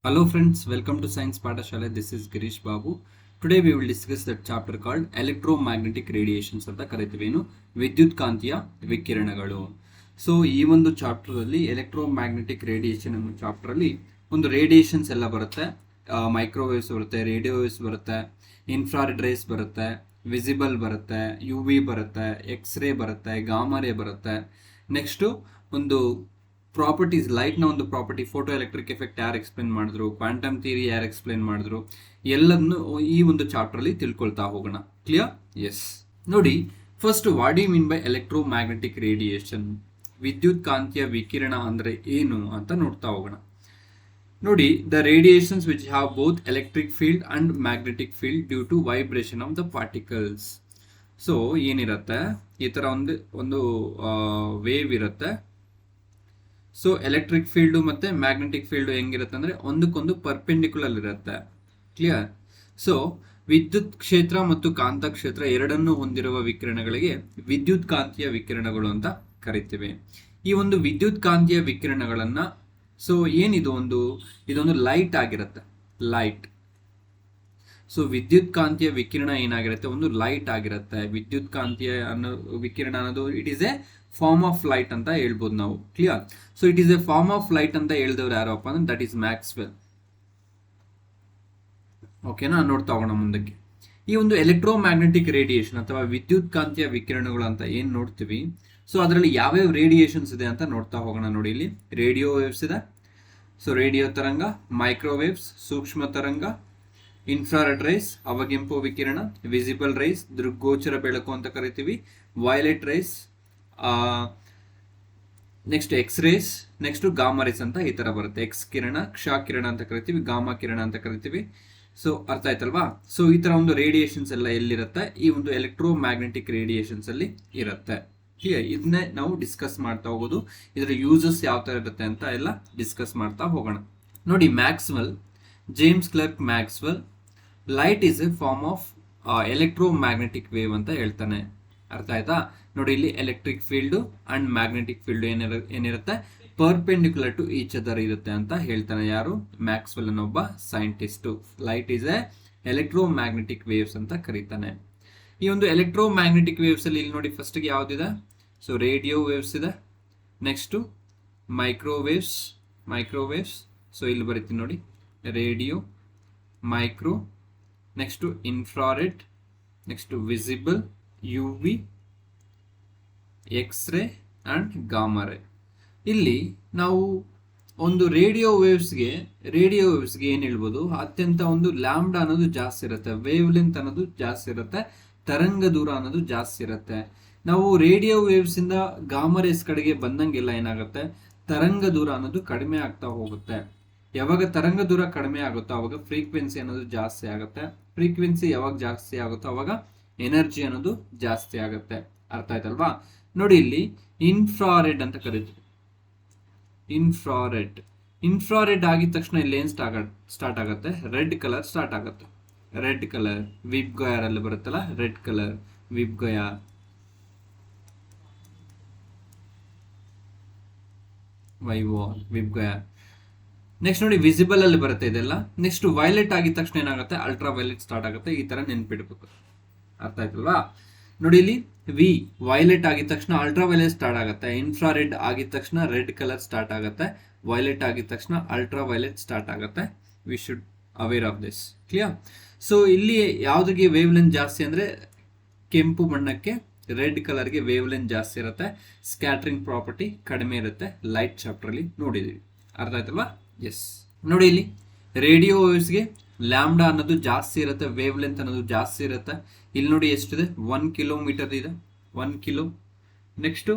Hello friends, welcome to Science Pathashala. This is Girish Babu. Today we will discuss that chapter called Electromagnetic Radiations ಅಂತ ಕರಿತೀವೇನು ವಿದ್ಯುತ್ ಕಾಂತೀಯ ವಿಕಿರಣಗಳು. So ಈ ಒಂದು chapter ಅಲ್ಲಿ electromagnetic radiation ಅನ್ನೋ chapter ಅಲ್ಲಿ ಒಂದು ರೇಡಿಯೇಷನ್ಸ್ ಎಲ್ಲ ಬರುತ್ತೆ. ಮೈಕ್ರೋವೇವ್ಸ್ ಬರುತ್ತೆ, ರೇಡಿಯೋ ವೇವ್ಸ್ ಬರುತ್ತೆ, ಇನ್ಫ್ರಾರೆಡ್ ರೇಸ್ ಬರುತ್ತೆ, ವಿಸಿಬಲ್ ಬರುತ್ತೆ, ಯು ವಿ ಬರುತ್ತೆ, ಎಕ್ಸ್ರೇ ಬರುತ್ತೆ, ಗಾಮಾ ರೇ ಬರುತ್ತೆ. ನೆಕ್ಸ್ಟು ಒಂದು ಪ್ರಾಪರ್ಟೀಸ್, ಲೈಟ್ನ ಒಂದು ಪ್ರಾಪರ್ಟಿ, ಫೋಟೋ ಎಲೆಕ್ಟ್ರಿಕ್ ಎಫೆಕ್ಟ್ ಯಾರು ಎಕ್ಸ್ಪ್ಲೇನ್ ಮಾಡಿದ್ರು, ಕ್ವಾಂಟಮ್ ಥಿಯರಿ ಯಾರು ಎಕ್ಸ್ಪ್ಲೇನ್ ಮಾಡಿದ್ರು, ಎಲ್ಲದನ್ನು ಈ ಒಂದು ಚಾಪ್ಟರ್ ಅಲ್ಲಿ ತಿಳ್ಕೊಳ್ತಾ ಹೋಗೋಣ. ಕ್ಲಿಯರ್? ಎಸ್. ನೋಡಿ, first what you mean by electromagnetic radiation, ವಿದ್ಯುತ್ ಕಾಂತೀಯ ವಿಕಿರಣ ಅಂದ್ರೆ ಏನು ಅಂತ ನೋಡ್ತಾ ಹೋಗೋಣ. ನೋಡಿ, the radiations which have both electric field and magnetic field due to vibration of the particles. So ಏನಿರುತ್ತೆ, ಈ ತರ ಒಂದು ವೇವ್ ಇರುತ್ತೆ. ಸೊ ಎಲೆಕ್ಟ್ರಿಕ್ ಫೀಲ್ಡು ಮತ್ತೆ ಮ್ಯಾಗ್ನೆಟಿಕ್ ಫೀಲ್ಡ್ ಹೆಂಗಿರುತ್ತೆ ಅಂದ್ರೆ ಒಂದಕ್ಕೊಂದು ಪರ್ಪೆಂಡಿಕ್ಯುಲರ್ ಇರುತ್ತೆ. ಕ್ಲಿಯರ್? ಸೊ ವಿದ್ಯುತ್ ಕ್ಷೇತ್ರ ಮತ್ತು ಕಾಂತ ಕ್ಷೇತ್ರ ಎರಡನ್ನೂ ಹೊಂದಿರುವ ವಿಕಿರಣಗಳಿಗೆ ವಿದ್ಯುತ್ ಕಾಂತೀಯ ವಿಕಿರಣಗಳು ಅಂತ ಕರಿತೀವಿ. ಈ ಒಂದು ವಿದ್ಯುತ್ ಕಾಂತೀಯ ವಿಕಿರಣಗಳನ್ನ, ಸೊ ಇದೊಂದು ಲೈಟ್ ಆಗಿರುತ್ತೆ, ಲೈಟ್. ಸೊ ವಿದ್ಯುತ್ ಕಾಂತೀಯ ವಿಕಿರಣ ಏನಾಗಿರುತ್ತೆ, ಒಂದು ಲೈಟ್ ಆಗಿರುತ್ತೆ. ವಿದ್ಯುತ್ ಕಾಂತೀಯ ವಿಕಿರಣ ಅನ್ನೋದು it is a form of light ಅಂತ ಹೇಳ್ಬೋದು ನಾವು. Clear? So it is a form of light ಅಂತ ಹೇಳಿದವ್ರು ಯಾರಪ್ಪ ಅಂದ್ರೆ ದಟ್ ಈಸ್ ಮ್ಯಾಕ್ಸ್ವೆಲ್. ಓಕೆನಾ? ನೋಡ್ತಾ ಹೋಗೋಣ ಮುಂದಕ್ಕೆ. ಈ ಒಂದು ಎಲೆಕ್ಟ್ರೋಮ್ಯಾಗ್ನೆಟಿಕ್ ರೇಡಿಯೇಷನ್ ಅಥವಾ ವಿದ್ಯುತ್ ಕಾಂತೀಯ ವಿಕಿರಣಗಳು ಅಂತ ಏನ್ ನೋಡ್ತೀವಿ, ಸೊ ಅದರಲ್ಲಿ ಯಾವ್ಯಾವ ರೇಡಿಯೇಷನ್ಸ್ ಇದೆ ಅಂತ ನೋಡ್ತಾ ಹೋಗೋಣ. ನೋಡಿ, ಇಲ್ಲಿ ರೇಡಿಯೋ ವೇವ್ಸ್ ಇದೆ. ಸೊ ರೇಡಿಯೋ ತರಂಗ, ಮೈಕ್ರೋವೇವ್ಸ್ ಸೂಕ್ಷ್ಮ ತರಂಗ, ಇನ್ಫ್ರಾರೆಡ್ ರೈಸ್ ಅವಗೆಂಪು ವಿಕಿರಣ, ವಿಸಿಬಲ್ ರೈಸ್ ದೃಗ್ಗೋಚರ ಬೆಳಕು ಅಂತ ಕರಿತೀವಿ, violet rays, next x rays, next gamma rays ಅಂತ ಈ ತರ ಬರುತ್ತೆ. ಎಕ್ಸ್ ಕಿರಣ, ಕ್ಷ ಕಿರಣ ಅಂತ ಕರಿತೀವಿ, ಗಾಮಾ ಕಿರಣ ಅಂತ ಕರಿತೀವಿ. ಸೊ ಅರ್ಥ ಆಯ್ತಲ್ವಾ? ಸೊ ಈ ತರ ಒಂದು ರೇಡಿಯೇಷನ್ಸ್ ಎಲ್ಲ ಎಲ್ಲಿರುತ್ತೆ, ಈ ಒಂದು ಎಲೆಕ್ಟ್ರೋಮ್ಯಾಗ್ನೆಟಿಕ್ ರೇಡಿಯೇಷನ್ಸ್ ಅಲ್ಲಿ ಇರುತ್ತೆ. ಇದನ್ನೇ ನಾವು ಡಿಸ್ಕಸ್ ಮಾಡ್ತಾ ಹೋಗೋದು, ಇದರ ಯೂಸಸ್ ಯಾವ ತರ ಇರುತ್ತೆ ಅಂತ ಎಲ್ಲ ಡಿಸ್ಕಸ್ ಮಾಡ್ತಾ ಹೋಗೋಣ. ನೋಡಿ, Maxwell, James Clerk Maxwell, light is a form of electromagnetic wave ಅಂತ ಹೇಳ್ತಾನೆ. ಅರ್ಥ ಆಯ್ತಾ? ನೋಡಿ, ಇಲ್ಲಿ electric field and magnetic field ಏನಿರುತ್ತೆ, ಪರ್ಪೆಂಡಿಕ್ಯುಲರ್ ಟು ಈಚ್ ಅದರ್ ಇರುತ್ತೆ ಅಂತ ಹೇಳ್ತಾನೆ. ಯಾರು? ಮ್ಯಾಕ್ಸ್ವೆಲ್ ಅನ್ನೊಬ್ಬ scientist. Light is a electromagnetic waves ಅಂತ ಕರೀತಾನೆ. ಈ ಒಂದು ಎಲೆಕ್ಟ್ರೋಮ್ಯಾಗ್ನೆಟಿಕ್ ವೇವ್ಸ್ ಅಲ್ಲಿ ಇಲ್ಲಿ ನೋಡಿ, ಫಸ್ಟ್ ಗೆ ಯಾವ್ದಿದೆ, ಸೊ ರೇಡಿಯೋ ವೇವ್ಸ್ ಇದೆ, ನೆಕ್ಸ್ಟ್ ಮೈಕ್ರೋವೇವ್ಸ್. ಸೊ ಇಲ್ಲಿ ಬರೀತೀನಿ ನೋಡಿ, radio, micro, next infrared, next visible, U V, x ray and gamma ray. ಇಲ್ಲಿ ನಾವು ಒಂದು ರೇಡಿಯೋ ವೇವ್ಸ್ಗೆ ಏನು ಹೇಳ್ಬೋದು, ಅತ್ಯಂತ ಒಂದು ಲ್ಯಾಂಬ್ಡಾ ಅನ್ನೋದು ಜಾಸ್ತಿ ಇರುತ್ತೆ, ವೇವ್ ಲೆಂತ್ ಅನ್ನೋದು ಜಾಸ್ತಿ ಇರುತ್ತೆ, ತರಂಗ ದೂರ ಅನ್ನೋದು ಜಾಸ್ತಿ ಇರುತ್ತೆ. ನಾವು ರೇಡಿಯೋ ವೇವ್ಸ್ ಇಂದ ಗಾಮಾ ರೇಸ್ ಕಡೆಗೆ ಬಂದಂಗೆಲ್ಲ ಏನಾಗುತ್ತೆ, ತರಂಗ ದೂರ ಅನ್ನೋದು ಕಡಿಮೆ ಆಗ್ತಾ ಹೋಗುತ್ತೆ. ಯಾವಾಗ ತರಂಗ ದೂರ ಕಡಿಮೆ ಆಗುತ್ತೋ ಅವಾಗ ಫ್ರೀಕ್ವೆನ್ಸಿ ಅನ್ನೋದು ಜಾಸ್ತಿ ಆಗುತ್ತೆ. ಫ್ರೀಕ್ವೆನ್ಸಿ ಯಾವಾಗ ಜಾಸ್ತಿ ಆಗುತ್ತೋ ಅವಾಗ ಎನರ್ಜಿ ಅನ್ನೋದು ಜಾಸ್ತಿ ಆಗುತ್ತೆ. ಅರ್ಥ ಆಯ್ತಲ್ವಾ? ನೋಡಿ, ಇಲ್ಲಿ ಇನ್ಫ್ರಾರೆಡ್ ಅಂತ ಕರೀತೀವಿ. ಇನ್ಫ್ರಾರೆಡ್ ಆಗಿದ ತಕ್ಷಣ ಇಲ್ಲಿ ಏನ್ ಸ್ಟಾರ್ಟ್ ಆಗುತ್ತೆ, ರೆಡ್ ಕಲರ್ ಸ್ಟಾರ್ಟ್ ಆಗುತ್ತೆ. ರೆಡ್ ಕಲರ್ ವಿಬ್ ಗಯಾರ್ ಅಲ್ಲಿ ಬರುತ್ತಲ್ಲ, ರೆಡ್ ಕಲರ್ ವಿಬ್ ಗಯಾರ್, ವಿಬ್ ಗಯಾರ್. ನೆಕ್ಸ್ಟ್ ನೋಡಿ, ವಿಸಿಬಲ್ ಅಲ್ಲಿ ಬರುತ್ತೆ ಇದೆಲ್ಲ. ನೆಕ್ಸ್ಟ್ ವೈಲೆಟ್ ಆಗಿದ ತಕ್ಷಣ ಏನಾಗುತ್ತೆ, ಅಲ್ಟ್ರಾ ವೈಲೆಟ್ ಸ್ಟಾರ್ಟ್ ಆಗುತ್ತೆ. ಈ ತರ ನೆನ್ಪಿಡ್ಬೇಕು. ಅರ್ಥ ಆಯ್ತಲ್ವಾ? ನೋಡಿ, ಇಲ್ಲಿ ವೈಲೆಟ್ ಆಗಿದ ತಕ್ಷಣ ಅಲ್ಟ್ರಾ ವೈಲೆಟ್ ಸ್ಟಾರ್ಟ್ ಆಗುತ್ತೆ, ಇನ್ಫ್ರಾರೆಡ್ ಆಗಿದ ತಕ್ಷಣ ರೆಡ್ ಕಲರ್ ಸ್ಟಾರ್ಟ್ ಆಗುತ್ತೆ, ವೈಲೆಟ್ ಆಗಿದ ತಕ್ಷಣ ಅಲ್ಟ್ರಾ ವೈಲೆಟ್ ಸ್ಟಾರ್ಟ್ ಆಗುತ್ತೆ. We should aware of this. Clear? So ಇಲ್ಲಿ ಯಾವ್ದಿಗೆ ವೇವ್ ಲೆಂತ್ ಜಾಸ್ತಿ ಅಂದ್ರೆ ಕೆಂಪು ಬಣ್ಣಕ್ಕೆ, ರೆಡ್ ಕಲರ್ಗೆ ವೇವ್ ಲೆಂತ್ ಜಾಸ್ತಿ ಇರುತ್ತೆ, ಸ್ಕ್ಯಾಟರಿಂಗ್ ಪ್ರಾಪರ್ಟಿ ಕಡಿಮೆ ಇರುತ್ತೆ. ಲೈಟ್ ಚಾಪ್ಟರ್ ಅಲ್ಲಿ ನೋಡಿದೀವಿ. ಅರ್ಥ ಆಯ್ತಲ್ವಾ? ಎಸ್. ನೋಡಿ, ಇಲ್ಲಿ ರೇಡಿಯೋ ವೇವ್ಸ್ಗೆ ಲ್ಯಾಂಬ್ಡಾ ಅನ್ನೋದು ಜಾಸ್ತಿ ಇರುತ್ತೆ, ವೇವ್ ಲೆಂತ್ ಅನ್ನೋದು ಜಾಸ್ತಿ ಇರುತ್ತೆ. ಇಲ್ಲಿ ನೋಡಿ ಎಷ್ಟಿದೆ, 1 ಕಿಲೋಮೀಟರ್ ಇದೆ, 1 ಕಿಲೋ. ನೆಕ್ಸ್ಟ್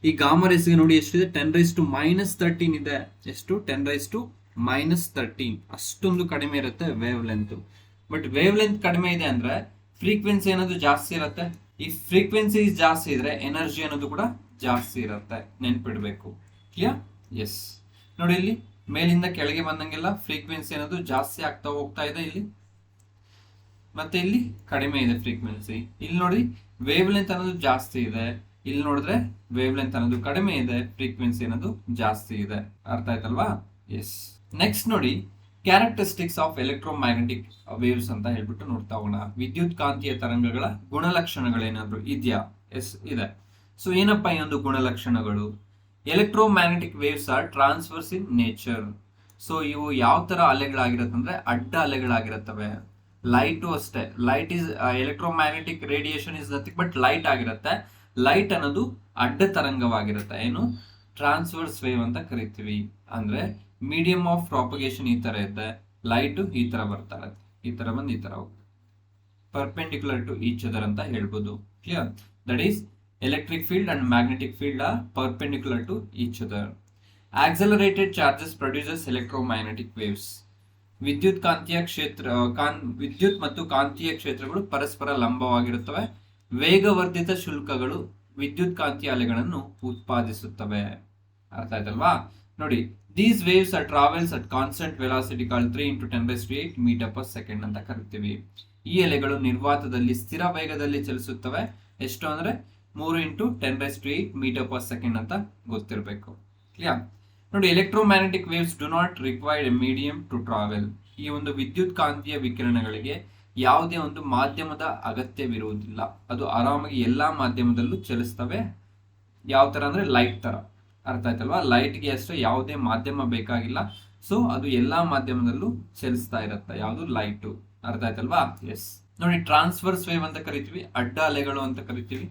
ಈ ಗಾಮಾ ರೇಸ್ಗೆ ನೋಡಿ ಎಷ್ಟಿದೆ, 10⁻⁻13 ಇದೆ. ಎಷ್ಟು? 10⁻⁻13. ಅಷ್ಟೊಂದು ಕಡಿಮೆ ಇರುತ್ತೆ wave length. But wave length ಕಡಿಮೆ ಇದೆ ಅಂದ್ರೆ ಫ್ರೀಕ್ವೆನ್ಸಿ ಅನ್ನೋದು ಜಾಸ್ತಿ ಇರುತ್ತೆ. ಈ ಫ್ರೀಕ್ವೆನ್ಸಿ ಜಾಸ್ತಿ ಇದ್ರೆ ಎನರ್ಜಿ ಅನ್ನೋದು ಕೂಡ ಜಾಸ್ತಿ ಇರುತ್ತೆ. ನೆನ್ಪಿಡ್ಬೇಕು. ಕ್ಲಿಯರ್? ಎಸ್. ನೋಡಿ, ಇಲ್ಲಿ ಮೇಲಿಂದ ಕೆಳಗೆ ಬಂದಂಗೆಲ್ಲ ಫ್ರೀಕ್ವೆನ್ಸಿ ಅನ್ನೋದು ಜಾಸ್ತಿ ಆಗ್ತಾ ಹೋಗ್ತಾ ಇದೆ ಇಲ್ಲಿ, ಮತ್ತೆ ಇಲ್ಲಿ ಕಡಿಮೆ ಇದೆ ಫ್ರೀಕ್ವೆನ್ಸಿ. ಇಲ್ಲಿ ನೋಡಿ, ವೇವ್ ಲೆಂತ್ ಅನ್ನೋದು ಜಾಸ್ತಿ ಇದೆ, ಇಲ್ಲಿ ನೋಡಿದ್ರೆ ವೇವ್ ಲೆಂತ್ ಅನ್ನೋದು ಕಡಿಮೆ ಇದೆ, ಫ್ರೀಕ್ವೆನ್ಸಿ ಅನ್ನೋದು ಜಾಸ್ತಿ ಇದೆ. ಅರ್ಥ ಆಯ್ತಲ್ವಾ? ಎಸ್. ನೆಕ್ಸ್ಟ್ ನೋಡಿ, ಕ್ಯಾರೆಕ್ಟರಿಸ್ಟಿಕ್ಸ್ ಆಫ್ ಎಲೆಕ್ಟ್ರೋಮ್ಯಾಗ್ನೆಟಿಕ್ ವೇವ್ಸ್ ಅಂತ ಹೇಳ್ಬಿಟ್ಟು ನೋಡ್ತಾ ಹೋಗೋಣ. ವಿದ್ಯುತ್ ಕಾಂತೀಯ ತರಂಗಗಳ ಗುಣಲಕ್ಷಣಗಳೇನಾದ್ರು ಇದೆಯಾ? ಎಸ್ ಇದೆ. ಸೊ ಏನಪ್ಪಾ ಈ ಒಂದು ಗುಣಲಕ್ಷಣಗಳು? Electromagnetic waves R transverse in nature. So ಇವು ಯಾವ ತರ ಅಲೆಗಳಾಗಿರತ್ತಂದ್ರೆ ಅಡ್ಡ ಅಲೆಗಳಾಗಿರುತ್ತವೆ. ಲೈಟು ಅಷ್ಟೇ. Light is electromagnetic radiation is nothing but light ಆಗಿರುತ್ತೆ. ಲೈಟ್ ಅನ್ನೋದು ಅಡ್ಡ ತರಂಗವಾಗಿರುತ್ತೆ. ಏನು? ಟ್ರಾನ್ಸ್ವರ್ಸ್ ವೇವ್ ಅಂತ ಕರಿತೀವಿ. ಅಂದ್ರೆ ಮೀಡಿಯಂ ಆಫ್ ಪ್ರಾಪಗೇಷನ್ ಈ ತರ ಇದೆ. ಲೈಟ್ ಈ ತರ ಬರ್ತಾ ಇರುತ್ತೆ, ಈ ತರ ಬಂದು ಈ ತರ ಹೋಗುತ್ತೆ, ಪರ್ಪೆಂಡಿಕ್ಯುಲರ್ ಟು ಈಚ್ ಅದರ್ ಅಂತ ಹೇಳ್ಬೋದು. Clear? That is electric field and magnetic field are perpendicular to each other. Accelerated charges produces electromagnetic waves. ವಿದ್ಯುತ್ ಕಾಂತೀಯ ಕ್ಷೇತ್ರ ವಿದ್ಯುತ್ ಮತ್ತು ಕಾಂತೀಯ ಕ್ಷೇತ್ರಗಳು ಪರಸ್ಪರ ಲಂಬವಾಗಿರುತ್ತವೆ. ವೇಗವರ್ಧಿತ ಶುಲ್ಕಗಳು ವಿದ್ಯುತ್ ಕಾಂತೀಯ ಅಲೆಗಳನ್ನು ಉತ್ಪಾದಿಸುತ್ತವೆ. ಅರ್ಥ ಆಯ್ತಲ್ವಾ? ನೋಡಿ, these waves are travels at constant velocity called 3 × 10⁸ metre per second ಅಂತ ಕರಿತೀವಿ. ಈ ಅಲೆಗಳು ನಿರ್ವಾತದಲ್ಲಿ ಸ್ಥಿರ ವೇಗದಲ್ಲಿ ಚಲಿಸುತ್ತವೆ. ಎಷ್ಟು ಅಂದ್ರೆ 3 × 10⁸ ಮೀಟರ್ ಪರ್ ಸೆಕೆಂಡ್ ಅಂತ ಗೊತ್ತಿರಬೇಕು. ಕ್ಲಿಯರ್? ನೋಡಿ, electromagnetic waves do not required a medium to travel. ಈ ಒಂದು ವಿದ್ಯುತ್ ಕಾಂತೀಯ ವಿಕಿರಣಗಳಿಗೆ ಯಾವುದೇ ಒಂದು ಮಾಧ್ಯಮದ ಅಗತ್ಯವಿರುವುದಿಲ್ಲ. ಅದು ಆರಾಮಾಗಿ ಎಲ್ಲಾ ಮಾಧ್ಯಮದಲ್ಲೂ ಚಲಿಸ್ತವೆ. ಯಾವ ತರ ಅಂದ್ರೆ ಲೈಟ್ ತರ. ಅರ್ಥ ಆಯ್ತಲ್ವಾ? ಲೈಟ್ಗೆ ಅಷ್ಟೇ ಯಾವುದೇ ಮಾಧ್ಯಮ ಬೇಕಾಗಿಲ್ಲ. ಸೊ ಅದು ಎಲ್ಲಾ ಮಾಧ್ಯಮದಲ್ಲೂ ಚಲಿಸ್ತಾ ಇರುತ್ತೆ. ಯಾವುದು? ಲೈಟು. ಅರ್ಥ ಆಯ್ತಲ್ವಾ? ಎಸ್. ನೋಡಿ, ಟ್ರಾನ್ಸ್ವರ್ಸ್ ವೇವ್ ಅಂತ ಕರಿತೀವಿ, ಅಡ್ಡ ಅಲೆಗಳು ಅಂತ ಕರಿತೀವಿ.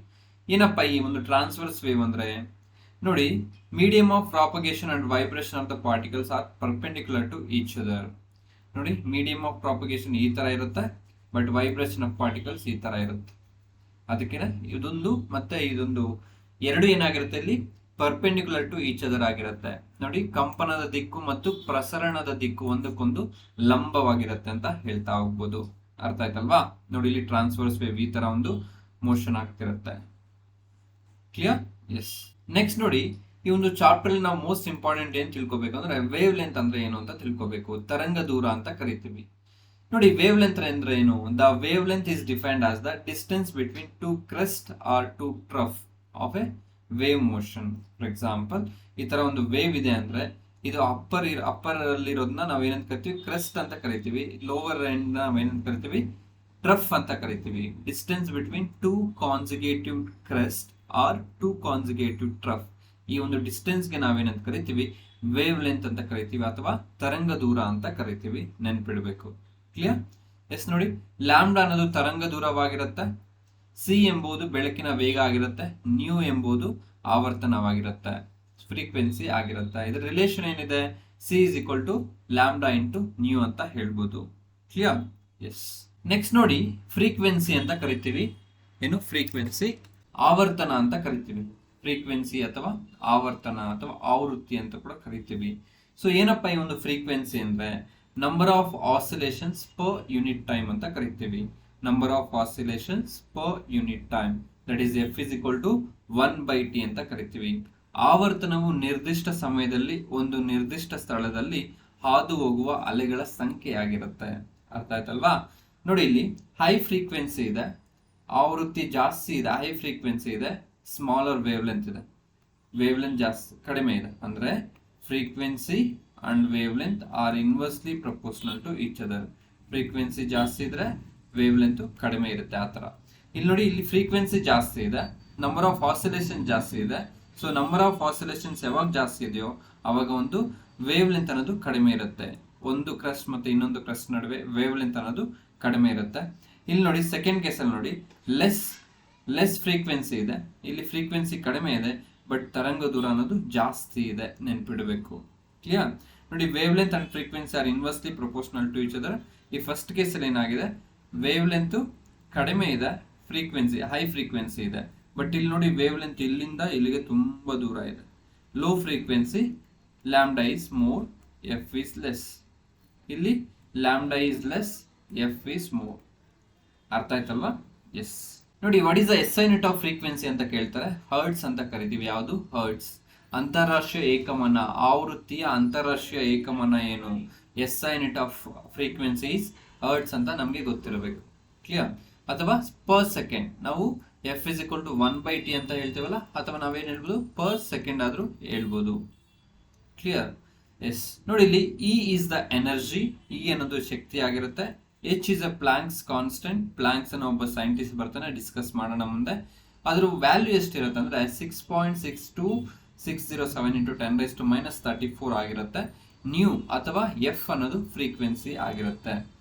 ಏನಪ್ಪ ಈ ಒಂದು ಟ್ರಾನ್ಸ್ವರ್ಸ್ ವೇವ್ ಅಂದ್ರೆ? ನೋಡಿ, medium of propagation and vibration of the particles are perpendicular to each other. ನೋಡಿ, ಮೀಡಿಯಂ ಆಫ್ ಪ್ರಾಪಗೇಷನ್ ಈ ತರ ಇರುತ್ತೆ, ಬಟ್ ವೈಬ್ರೇಷನ್ ಆಫ್ ಪಾರ್ಟಿಕಲ್ಸ್ ಈ ತರ ಇರುತ್ತೆ. ಅದಕ್ಕೆ ಇದೊಂದು ಮತ್ತೆ ಇದೊಂದು ಎರಡು ಏನಾಗಿರುತ್ತೆ ಇಲ್ಲಿ? ಪರ್ಪೆಂಡಿಕ್ಯುಲರ್ ಟು ಈಚ್ ಅದರ್ ಆಗಿರುತ್ತೆ. ನೋಡಿ, ಕಂಪನದ ದಿಕ್ಕು ಮತ್ತು ಪ್ರಸರಣದ ದಿಕ್ಕು ಒಂದಕ್ಕೊಂದು ಲಂಬವಾಗಿರುತ್ತೆ ಅಂತ ಹೇಳ್ತಾ ಹೋಗ್ಬೋದು. ಅರ್ಥ ಆಯ್ತಲ್ವಾ? ನೋಡಿ, ಇಲ್ಲಿ ಟ್ರಾನ್ಸ್ವರ್ಸ್ ವೇವ್ ಈ ತರ ಒಂದು ಮೋಷನ್ ಆಗ್ತಿರುತ್ತೆ. ಕ್ಲಿಯರ್? ಎಸ್. ನೆಕ್ಸ್ಟ್ ನೋಡಿ, ಈ ಒಂದು ಚಾಪ್ಟರ್ ಅಲ್ಲಿ ನಾವು ಮೋಸ್ಟ್ ಇಂಪಾರ್ಟೆಂಟ್ ಏನ್ ತಿಳ್ಕೊಬೇಕಂದ್ರೆ ವೇವ್ ಲೆಂತ್ ಅಂದ್ರೆ ಏನು ಅಂತ ತಿಳ್ಕೊಬೇಕು. ತರಂಗ ದೂರ ಅಂತ ಕರಿತೀವಿ. ನೋಡಿ, ವೇವ್ ಲೆಂತ್ ಅಂದ್ರೆ ಏನು? The wavelength is defined as the distance between two crest or two trough of a wave motion. For example, ಈ ತರ ಒಂದು ವೇವ್ ಇದೆ ಅಂದ್ರೆ ಇದು ಅಪ್ಪರ್ ಅಲ್ಲಿರೋದನ್ನ ನಾವ್ ಏನಂತ ಕರಿತೀವಿ? ಕ್ರೆಸ್ಟ್ ಅಂತ ಕರಿತೀವಿ. ಲೋವರ್ ಎಂಡ್ ನಾವ್ ಏನಂತ ಕರಿತೀವಿ? ಟ್ರಫ್ ಅಂತ ಕರಿತೀವಿ. Distance between two consecutive crest or two consecutive trough. ಈ ಒಂದು ಡಿಸ್ಟೆನ್ಸ್ಗೆ ನಾವೇನಂತ ಕರಿತೀವಿ? ವೇವ್ ಲೆಂತ್ ಅಂತ ಕರಿತೀವಿ, ಅಥವಾ ತರಂಗ ದೂರ ಅಂತ ಕರಿತೀವಿ. ನೆನ್ಪಿಡ್ಬೇಕು. ಕ್ಲಿಯರ್? ಎಸ್. ನೋಡಿ, ಲ್ಯಾಂಬ್ಡಾ ಅನ್ನೋದು ತರಂಗ ದೂರವಾಗಿರುತ್ತೆ. ಸಿ ಎಂಬುದು ಬೆಳಕಿನ ವೇಗ ಆಗಿರುತ್ತೆ. ನ್ಯೂ ಎಂಬುದು ಆವರ್ತನವಾಗಿರುತ್ತೆ, ಫ್ರೀಕ್ವೆನ್ಸಿ ಆಗಿರುತ್ತೆ. ಇದರ ರಿಲೇಷನ್ ಏನಿದೆ? C is equal to lambda into nu ಅಂತ ಹೇಳ್ಬೋದು. ಕ್ಲಿಯರ್? ಎಸ್. ನೆಕ್ಸ್ಟ್ ನೋಡಿ, ಫ್ರೀಕ್ವೆನ್ಸಿ ಅಂತ ಕರಿತೀವಿ. ಏನು? ಫ್ರೀಕ್ವೆನ್ಸಿ. ಆವರ್ತನ ಅಂತ ಕರಿತೀವಿ. ಫ್ರೀಕ್ವೆನ್ಸಿ ಅಥವಾ ಆವರ್ತನ ಅಥವಾ ಆವೃತ್ತಿ ಅಂತ ಕೂಡ ಕರಿತೀವಿ. ಸೊ ಏನಪ್ಪ ಈ ಒಂದು ಫ್ರೀಕ್ವೆನ್ಸಿ ಅಂದ್ರೆ? Number of oscillations per unit time ಅಂತ ಕರಿತೀವಿ. Number of oscillations per unit time, that is F is equal to 1/t ಅಂತ ಕರಿತೀವಿ. ಆವರ್ತನವು ನಿರ್ದಿಷ್ಟ ಸಮಯದಲ್ಲಿ ಒಂದು ನಿರ್ದಿಷ್ಟ ಸ್ಥಳದಲ್ಲಿ ಹಾದು ಹೋಗುವ ಅಲೆಗಳ ಸಂಖ್ಯೆಯಾಗಿರುತ್ತೆ. ಅರ್ಥ ಆಯ್ತಲ್ವಾ? ನೋಡಿ, ಇಲ್ಲಿ ಹೈ ಫ್ರೀಕ್ವೆನ್ಸಿ ಇದೆ, ಆವೃತ್ತಿ ಜಾಸ್ತಿ ಇದೆ, ಹೈ ಫ್ರೀಕ್ವೆನ್ಸಿ ಇದೆ, ಸ್ಮಾಲರ್ ವೇವ್ ಲೆಂತ್ ಇದೆ. ವೇವ್ ಲೆಂತ್ ಜಾಸ್ತಿ ಕಡಿಮೆ ಇದೆ ಅಂದ್ರೆ frequency and wavelength are inversely proportional to each other. Frequency ಜಾಸ್ತಿ ಇದ್ರೆ ವೇವ್ ಲೆಂತ್ ಕಡಿಮೆ ಇರುತ್ತೆ. ಆ ತರ ಇಲ್ಲಿ ನೋಡಿ, ಇಲ್ಲಿ ಫ್ರೀಕ್ವೆನ್ಸಿ ಜಾಸ್ತಿ ಇದೆ, ನಂಬರ್ ಆಫ್ ಆಸಿಲೇಷನ್ ಜಾಸ್ತಿ ಇದೆ. ಸೊ ನಂಬರ್ ಆಫ್ ಆಸಿಲೇಷನ್ಸ್ ಯಾವಾಗ ಜಾಸ್ತಿ ಇದೆಯೋ ಅವಾಗ ಒಂದು ವೇವ್ ಲೆಂತ್ ಅನ್ನೋದು ಕಡಿಮೆ ಇರುತ್ತೆ. ಒಂದು ಕ್ರಸ್ಟ್ ಮತ್ತೆ ಇನ್ನೊಂದು ಕ್ರಸ್ಟ್ ನಡುವೆ ವೇವ್ ಲೆಂತ್ ಅನ್ನೋದು ಕಡಿಮೆ ಇರುತ್ತೆ. ಇಲ್ಲಿ ನೋಡಿ, ಸೆಕೆಂಡ್ ಕೇಸಲ್ಲಿ ನೋಡಿ, ಲೆಸ್ ಫ್ರೀಕ್ವೆನ್ಸಿ ಇದೆ, ಇಲ್ಲಿ ಫ್ರೀಕ್ವೆನ್ಸಿ ಕಡಿಮೆ ಇದೆ, ಬಟ್ ತರಂಗ ದೂರ ಅನ್ನೋದು ಜಾಸ್ತಿ ಇದೆ. ನೆನ್ಪಿಡಬೇಕು. ಕ್ಲಿಯರ್? ನೋಡಿ, wavelength and frequency are inversely proportional to each other. ಈ ಫಸ್ಟ್ ಕೇಸಲ್ಲಿ ಏನಾಗಿದೆ? ವೇವ್ ಲೆಂತ್ ಕಡಿಮೆ ಇದೆ, ಫ್ರೀಕ್ವೆನ್ಸಿ ಹೈ ಫ್ರೀಕ್ವೆನ್ಸಿ ಇದೆ. ಬಟ್ ಇಲ್ಲಿ ನೋಡಿ, ವೇವ್ ಲೆಂತ್ ಇಲ್ಲಿಂದ ಇಲ್ಲಿಗೆ ತುಂಬಾ ದೂರ ಇದೆ. Low frequency, lambda is more, f is less. ಇಲ್ಲಿ lambda is less, f is more. ಅರ್ಥ ಆಯ್ತಲ್ವಾ? ಎಸ್. ನೋಡಿ, what is the S I unit of frequency ಅಂತ ಕೇಳ್ತಾರೆ. ಹರ್ಟ್ಸ್ ಅಂತ ಕರಿತೀವಿ. ಯಾವುದು? ಹರ್ಟ್ಸ್. ಅಂತಾರಾಷ್ಟ್ರೀಯ ಏಕಮಾನ, ಆವೃತ್ತಿಯ ಅಂತಾರಾಷ್ಟ್ರೀಯ ಏಕಮಾನ ಏನು? S I unit of frequency is hertz ಅಂತ ನಮಗೆ ಗೊತ್ತಿರಬೇಕು. ಕ್ಲಿಯರ್? ಅಥವಾ ಪರ್ ಸೆಕೆಂಡ್, ನಾವು F is equal to 1/t ಅಂತ ಹೇಳ್ತೀವಲ್ಲ, ಅಥವಾ ನಾವೇನು ಹೇಳ್ಬೋದು? ಪರ್ ಸೆಕೆಂಡ್ ಆದ್ರೂ ಹೇಳ್ಬೋದು. ಕ್ಲಿಯರ್? ಎಸ್ ನೋಡಿ ಇಲ್ಲಿ E is the energy, E ಅನ್ನೋದು ಶಕ್ತಿ ಆಗಿರುತ್ತೆ. H is a planks constant, planks ಅನ್ನೋ ಒಬ್ಬ ಸೈಂಟಿಸ್ಟ್ ಬರ್ತಾನೆ, ಡಿಸ್ಕಸ್ ಮಾಡೋಣ ಮುಂದೆ. ಅದ್ರ ವ್ಯಾಲ್ಯೂ ಎಷ್ಟಿರುತ್ತೆ ಅಂದ್ರೆ 6.62607 ಇಂಟು 10⁻⁻34 ಆಗಿರುತ್ತೆ. ನ್ಯೂ ಅಥವಾ ಎಫ್ ಅನ್ನೋದು ಫ್ರೀಕ್ವೆನ್ಸಿ ಆಗಿರುತ್ತೆ.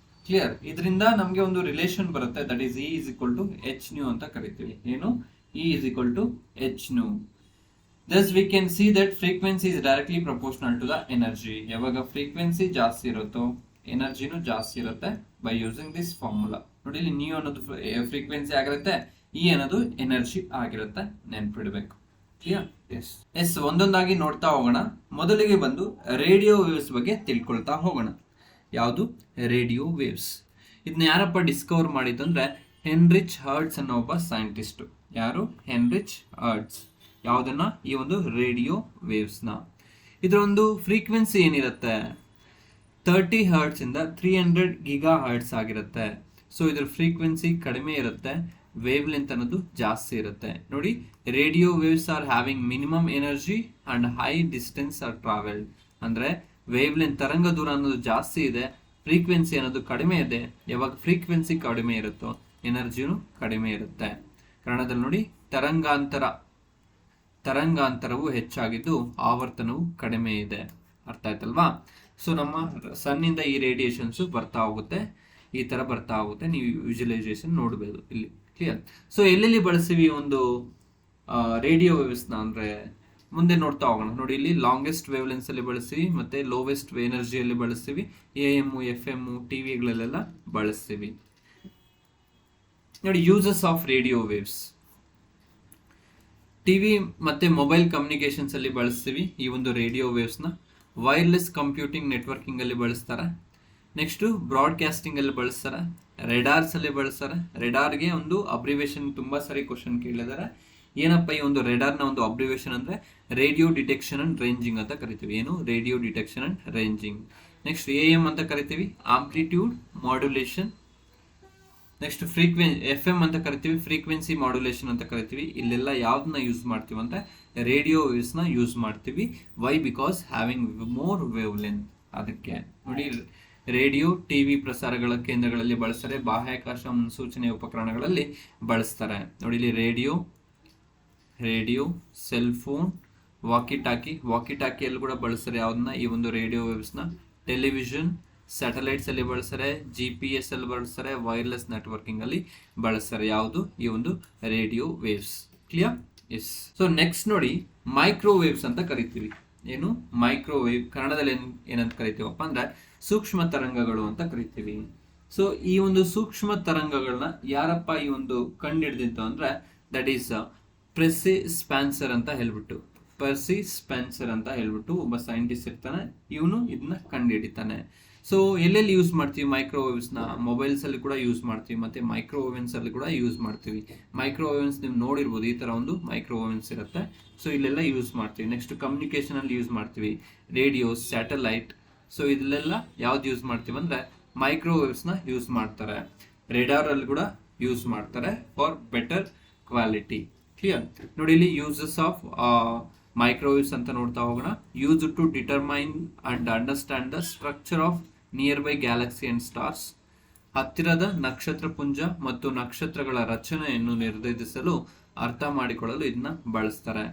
ಕ್ಲಿಯರ್? ಇದರಿಂದ ನಮಗೆ ಒಂದು ರಿಲೇಷನ್ ಬರುತ್ತೆ, that is E is equal to H nu ಅಂತ ಕರಿತೀವಿ. ಏನು? E is equal to H nu. Thus we can see that frequency is directly proportional to the energy. ಯಾವಾಗ ಫ್ರೀಕ್ವೆನ್ಸಿ ಜಾಸ್ತಿ ಇರುತ್ತೋ ಎನರ್ಜಿನೂ ಜಾಸ್ತಿ ಇರುತ್ತೆ ಬೈ ಯೂಸಿಂಗ್ ದಿಸ್ ಫಾರ್ಮುಲಾ. ನೋಡಿ ಇಲ್ಲಿ ನ್ಯೂ ಅನ್ನೋದು ಫ್ರೀಕ್ವೆನ್ಸಿ ಆಗಿರುತ್ತೆ, ಇ ಅನ್ನೋದು ಎನರ್ಜಿ ಆಗಿರುತ್ತೆ, ನೆನ್ಪಿಡ್ಬೇಕು. ಕ್ಲಿಯರ್? ಎಸ್ ಎಸ್ ಒಂದೊಂದಾಗಿ ನೋಡ್ತಾ ಹೋಗೋಣ. ಮೊದಲಿಗೆ ಬಂದು ರೇಡಿಯೋ ವೇವ್ಸ್ ಬಗ್ಗೆ ತಿಳ್ಕೊಳ್ತಾ ಹೋಗೋಣ. ಯಾವುದು? Radio waves. ಇದನ್ನ ಯಾರಪ್ಪ ಡಿಸ್ಕವರ್ ಮಾಡಿದ್ದು ಅಂದ್ರೆ ಹೆನ್ರಿಚ್ ಹರ್ಟ್ಸ್ ಅನ್ನೋ ಒಬ್ಬ ಸೈಂಟಿಸ್ಟ್. ಯಾರು? Heinrich Hertz. ಯಾವುದನ್ನ? ಈ ಒಂದು ರೇಡಿಯೋ ವೇವ್ಸ್ನ. ಇದರ ಒಂದು ಫ್ರೀಕ್ವೆನ್ಸಿ ಏನಿರುತ್ತೆ 30 ಹರ್ಟ್ಸ್ ಇಂದ 300 ಗಿಗಾ ಹರ್ಟ್ಸ್ ಆಗಿರುತ್ತೆ. ಸೊ ಇದರ ಫ್ರೀಕ್ವೆನ್ಸಿ ಕಡಿಮೆ ಇರುತ್ತೆ, ವೇವ್ ಲೆಂತ್ ಅನ್ನೋದು ಜಾಸ್ತಿ ಇರುತ್ತೆ. ನೋಡಿ, radio waves are having minimum energy and high distance are travelled. ಅಂದ್ರೆ ವೇವ್ ಲೆಂತ್ ತರಂಗ ದೂರ ಅನ್ನೋದು ಜಾಸ್ತಿ ಇದೆ, ಫ್ರೀಕ್ವೆನ್ಸಿ ಅನ್ನೋದು ಕಡಿಮೆ ಇದೆ. ಯಾವಾಗ ಫ್ರೀಕ್ವೆನ್ಸಿ ಕಡಿಮೆ ಇರುತ್ತೋ ಎನರ್ಜಿನೂ ಕಡಿಮೆ ಇರುತ್ತೆ. ಕನ್ನಡದಲ್ಲಿ ನೋಡಿ, ತರಂಗಾಂತರವು ಹೆಚ್ಚಾಗಿದ್ದು ಆವರ್ತನವು ಕಡಿಮೆ ಇದೆ. ಅರ್ಥ ಆಯ್ತಲ್ವಾ? ಸೊ ನಮ್ಮ ಸನ್ನಿಂದ ಈ ರೇಡಿಯೇಷನ್ಸ್ ಬರ್ತಾ ಹೋಗುತ್ತೆ, ಈ ತರ ಬರ್ತಾ ಹೋಗುತ್ತೆ. ನೀವು ವಿಜುವಲೈಸೇಷನ್ ನೋಡಬಹುದು ಇಲ್ಲಿ. ಕ್ಲಿಯರ್? ಸೊ ಎಲ್ಲೆಲ್ಲಿ ಬಳಸ್ತೀವಿ ಒಂದು ರೇಡಿಯೋ ವೇವ್ಸ್ನ ಅಂದ್ರೆ ಮುಂದೆ ನೋಡ್ತಾ ಹೋಗೋಣ. ನೋಡಿ, ಇಲ್ಲಿ ಲಾಂಗೆಸ್ಟ್ ವೇವ್ ಲೆನ್ಸ್ ಅಲ್ಲಿ ಬಳಸ್ತೀವಿ, ಮತ್ತೆ ಲೋವೆಸ್ಟ್ ಎನರ್ಜಿಯಲ್ಲಿ ಬಳಸ್ತೀವಿ, AM FM ಟಿವಿಗಳಲ್ಲೆಲ್ಲ ಬಳಸ್ತೀವಿ. ನೋಡಿ, uses of radio waves. TV ಮತ್ತೆ ಮೊಬೈಲ್ ಕಮ್ಯುನಿಕೇಶನ್ಸ್ ಅಲ್ಲಿ ಬಳಸ್ತೀವಿ ಈ ಒಂದು ರೇಡಿಯೋ ವೇವ್ಸ್ನ. ವೈರ್ಲೆಸ್ ಕಂಪ್ಯೂಟಿಂಗ್ ನೆಟ್ವರ್ಕಿಂಗ್ ಅಲ್ಲಿ ಬಳಸ್ತಾರೆ. ನೆಕ್ಸ್ಟ್ ಬ್ರಾಡ್ಕಾಸ್ಟಿಂಗ್ ಅಲ್ಲಿ ಬಳಸ್ತಾರೆ. ರೆಡಾರ್ಸ್ ಅಲ್ಲಿ ಬಳಸ್ತಾರೆ. ರೆಡಾರ್ಗೆ ಒಂದು ಅಬ್ರಿವೇಷನ್ ತುಂಬಾ ಸರಿ ಕ್ವಶನ್ ಕೇಳಿದ್ದಾರೆ. ಏನಪ್ಪ ಈ ಒಂದು ರೆಡಾರ್ನ ಒಂದು ಅಬ್ರಿವೇಷನ್ ಅಂದ್ರೆ ರೇಡಿಯೋ ಡಿಟೆಕ್ಷನ್ ಅಂಡ್ ರೇಂಜಿಂಗ್ ಅಂತ ಕರಿತೀವಿ. ಏನು? Radio detection and ranging. Next AM ಅಂತ ಕರಿತೀವಿ, ಆಂಪ್ಲಿಟ್ಯೂಡ್ ಮಾಡ್ಯುಲೇಷನ್. ನೆಕ್ಸ್ಟ್ FM ಅಂತ ಕರಿತೀವಿ, ಫ್ರೀಕ್ವೆನ್ಸಿ ಮಾಡ್ಯುಲೇಷನ್ ಅಂತ ಕರಿತೀವಿ. ಇಲ್ಲೆಲ್ಲ ಯಾವ್ದನ್ನ ಯೂಸ್ ಮಾಡ್ತೀವಿ ಅಂದ್ರೆ ರೇಡಿಯೋ ವೇವ್ಸ್ ನ ಯೂಸ್ ಮಾಡ್ತೀವಿ. Why? Because having more wavelength. ಅದಕ್ಕೆ ನೋಡಿ, ರೇಡಿಯೋ ಟಿವಿ ಪ್ರಸಾರಗಳ ಕೇಂದ್ರಗಳಲ್ಲಿ ಬಳಸ್ತಾರೆ, ಬಾಹ್ಯಾಕಾಶ ಮುನ್ಸೂಚನೆ ಉಪಕರಣಗಳಲ್ಲಿ ಬಳಸ್ತಾರೆ. ನೋಡಿ ಇಲ್ಲಿ ರೇಡಿಯೋ, ಸೆಲ್ ಫೋನ್, ವಾಕಿ ಟಾಕಿಯಲ್ಲಿ ಕೂಡ ಬಳಸ್ತಾರೆ. ಯಾವ್ದನ್ನ? ಈ ಒಂದು ರೇಡಿಯೋ ವೇವ್ಸ್ ನ. ಟೆಲಿವಿಷನ್, ಸ್ಯಾಟಲೈಟ್ಸ್ ಅಲ್ಲಿ ಬಳಸ್ತಾರೆ, GPS ಅಲ್ಲಿ ಬಳಸ್ತಾರೆ, ವೈರ್ಲೆಸ್ ನೆಟ್ವರ್ಕಿಂಗ್ ಅಲ್ಲಿ ಬಳಸ್ತಾರೆ. ಯಾವುದು? ಈ ಒಂದು radio waves. Clear? Yes. So next ನೋಡಿ, ಮೈಕ್ರೋವೇವ್ಸ್ ಅಂತ ಕರಿತೀವಿ. ಏನು? ಮೈಕ್ರೋವೇವ್ ಕನ್ನಡದಲ್ಲಿ ಏನಂತ ಕರಿತೀವಪ್ಪ ಅಂದ್ರೆ ಸೂಕ್ಷ್ಮ ತರಂಗಗಳು ಅಂತ ಕರಿತೀವಿ. ಸೊ ಈ ಒಂದು ಸೂಕ್ಷ್ಮ ತರಂಗಗಳನ್ನ ಯಾರಪ್ಪ ಈ ಒಂದು ಕಂಡು ಹಿಡಿದಿದ್ದು ಅಂದ್ರೆ ದಟ್ ಈಸ್ ಪರ್ಸಿ ಸ್ಪೆನ್ಸರ್ ಅಂತ ಹೇಳ್ಬಿಟ್ಟು ಒಬ್ಬ ಸೈಂಟಿಸ್ಟ್ ಇರ್ತಾನೆ. ಇವನು ಇದನ್ನ ಕಂಡು ಹಿಡಿತಾನೆ. ಸೊ ಎಲ್ಲೆಲ್ಲಿ ಯೂಸ್ ಮಾಡ್ತೀವಿ ಮೈಕ್ರೋವೇವ್ಸ್ ನ? ಮೊಬೈಲ್ಸ್ ಅಲ್ಲಿ ಕೂಡ ಯೂಸ್ ಮಾಡ್ತೀವಿ, ಮತ್ತೆ ಮೈಕ್ರೋವೇವ್ಸ್ ಅಲ್ಲಿ ಕೂಡ ಯೂಸ್ ಮಾಡ್ತೀವಿ. ಮೈಕ್ರೋವೇವ್ಸ್ ನೀವು ನೋಡಿರ್ಬೋದು, ಈ ತರ ಒಂದು ಮೈಕ್ರೋವೇವ್ಸ್ ಇರುತ್ತೆ. ಸೊ ಇಲ್ಲೆಲ್ಲ ಯೂಸ್ ಮಾಡ್ತೀವಿ. ನೆಕ್ಸ್ಟ್ ಕಮ್ಯುನಿಕೇಶನ್ ಅಲ್ಲಿ ಯೂಸ್ ಮಾಡ್ತೀವಿ, ರೇಡಿಯೋ, ಸ್ಯಾಟಲೈಟ್. ಸೊ ಇದೆಲ್ಲ ಯಾವ್ದು ಯೂಸ್ ಮಾಡ್ತೀವಿ ಅಂದ್ರೆ ಮೈಕ್ರೋವೇವ್ಸ್ ನ ಯೂಸ್ ಮಾಡ್ತಾರೆ. ರೇಡಾರ್ ಅಲ್ಲಿ ಕೂಡ ಯೂಸ್ ಮಾಡ್ತಾರೆ ಫಾರ್ ಬೆಟರ್ ಕ್ವಾಲಿಟಿ. ಕ್ಲಿಯರ್? ನೋಡಿ ಇಲ್ಲಿ ಯೂಸಸ್ ಆಫ್ ಮೈಕ್ರೋವೇವ್ಸ್ ಅಂತ ನೋಡ್ತಾ ಹೋಗೋಣ. Use to determine and understand the structure of nearby galaxy and stars. ಹತ್ತಿರದ ನಕ್ಷತ್ರ ಪುಂಜ ಮತ್ತು ನಕ್ಷತ್ರಗಳ ರಚನೆಯನ್ನು ನಿರ್ಧರಿಸಲು, ಅರ್ಥ ಮಾಡಿಕೊಳ್ಳಲು ಇದನ್ನ ಬಳಸ್ತಾರೆ.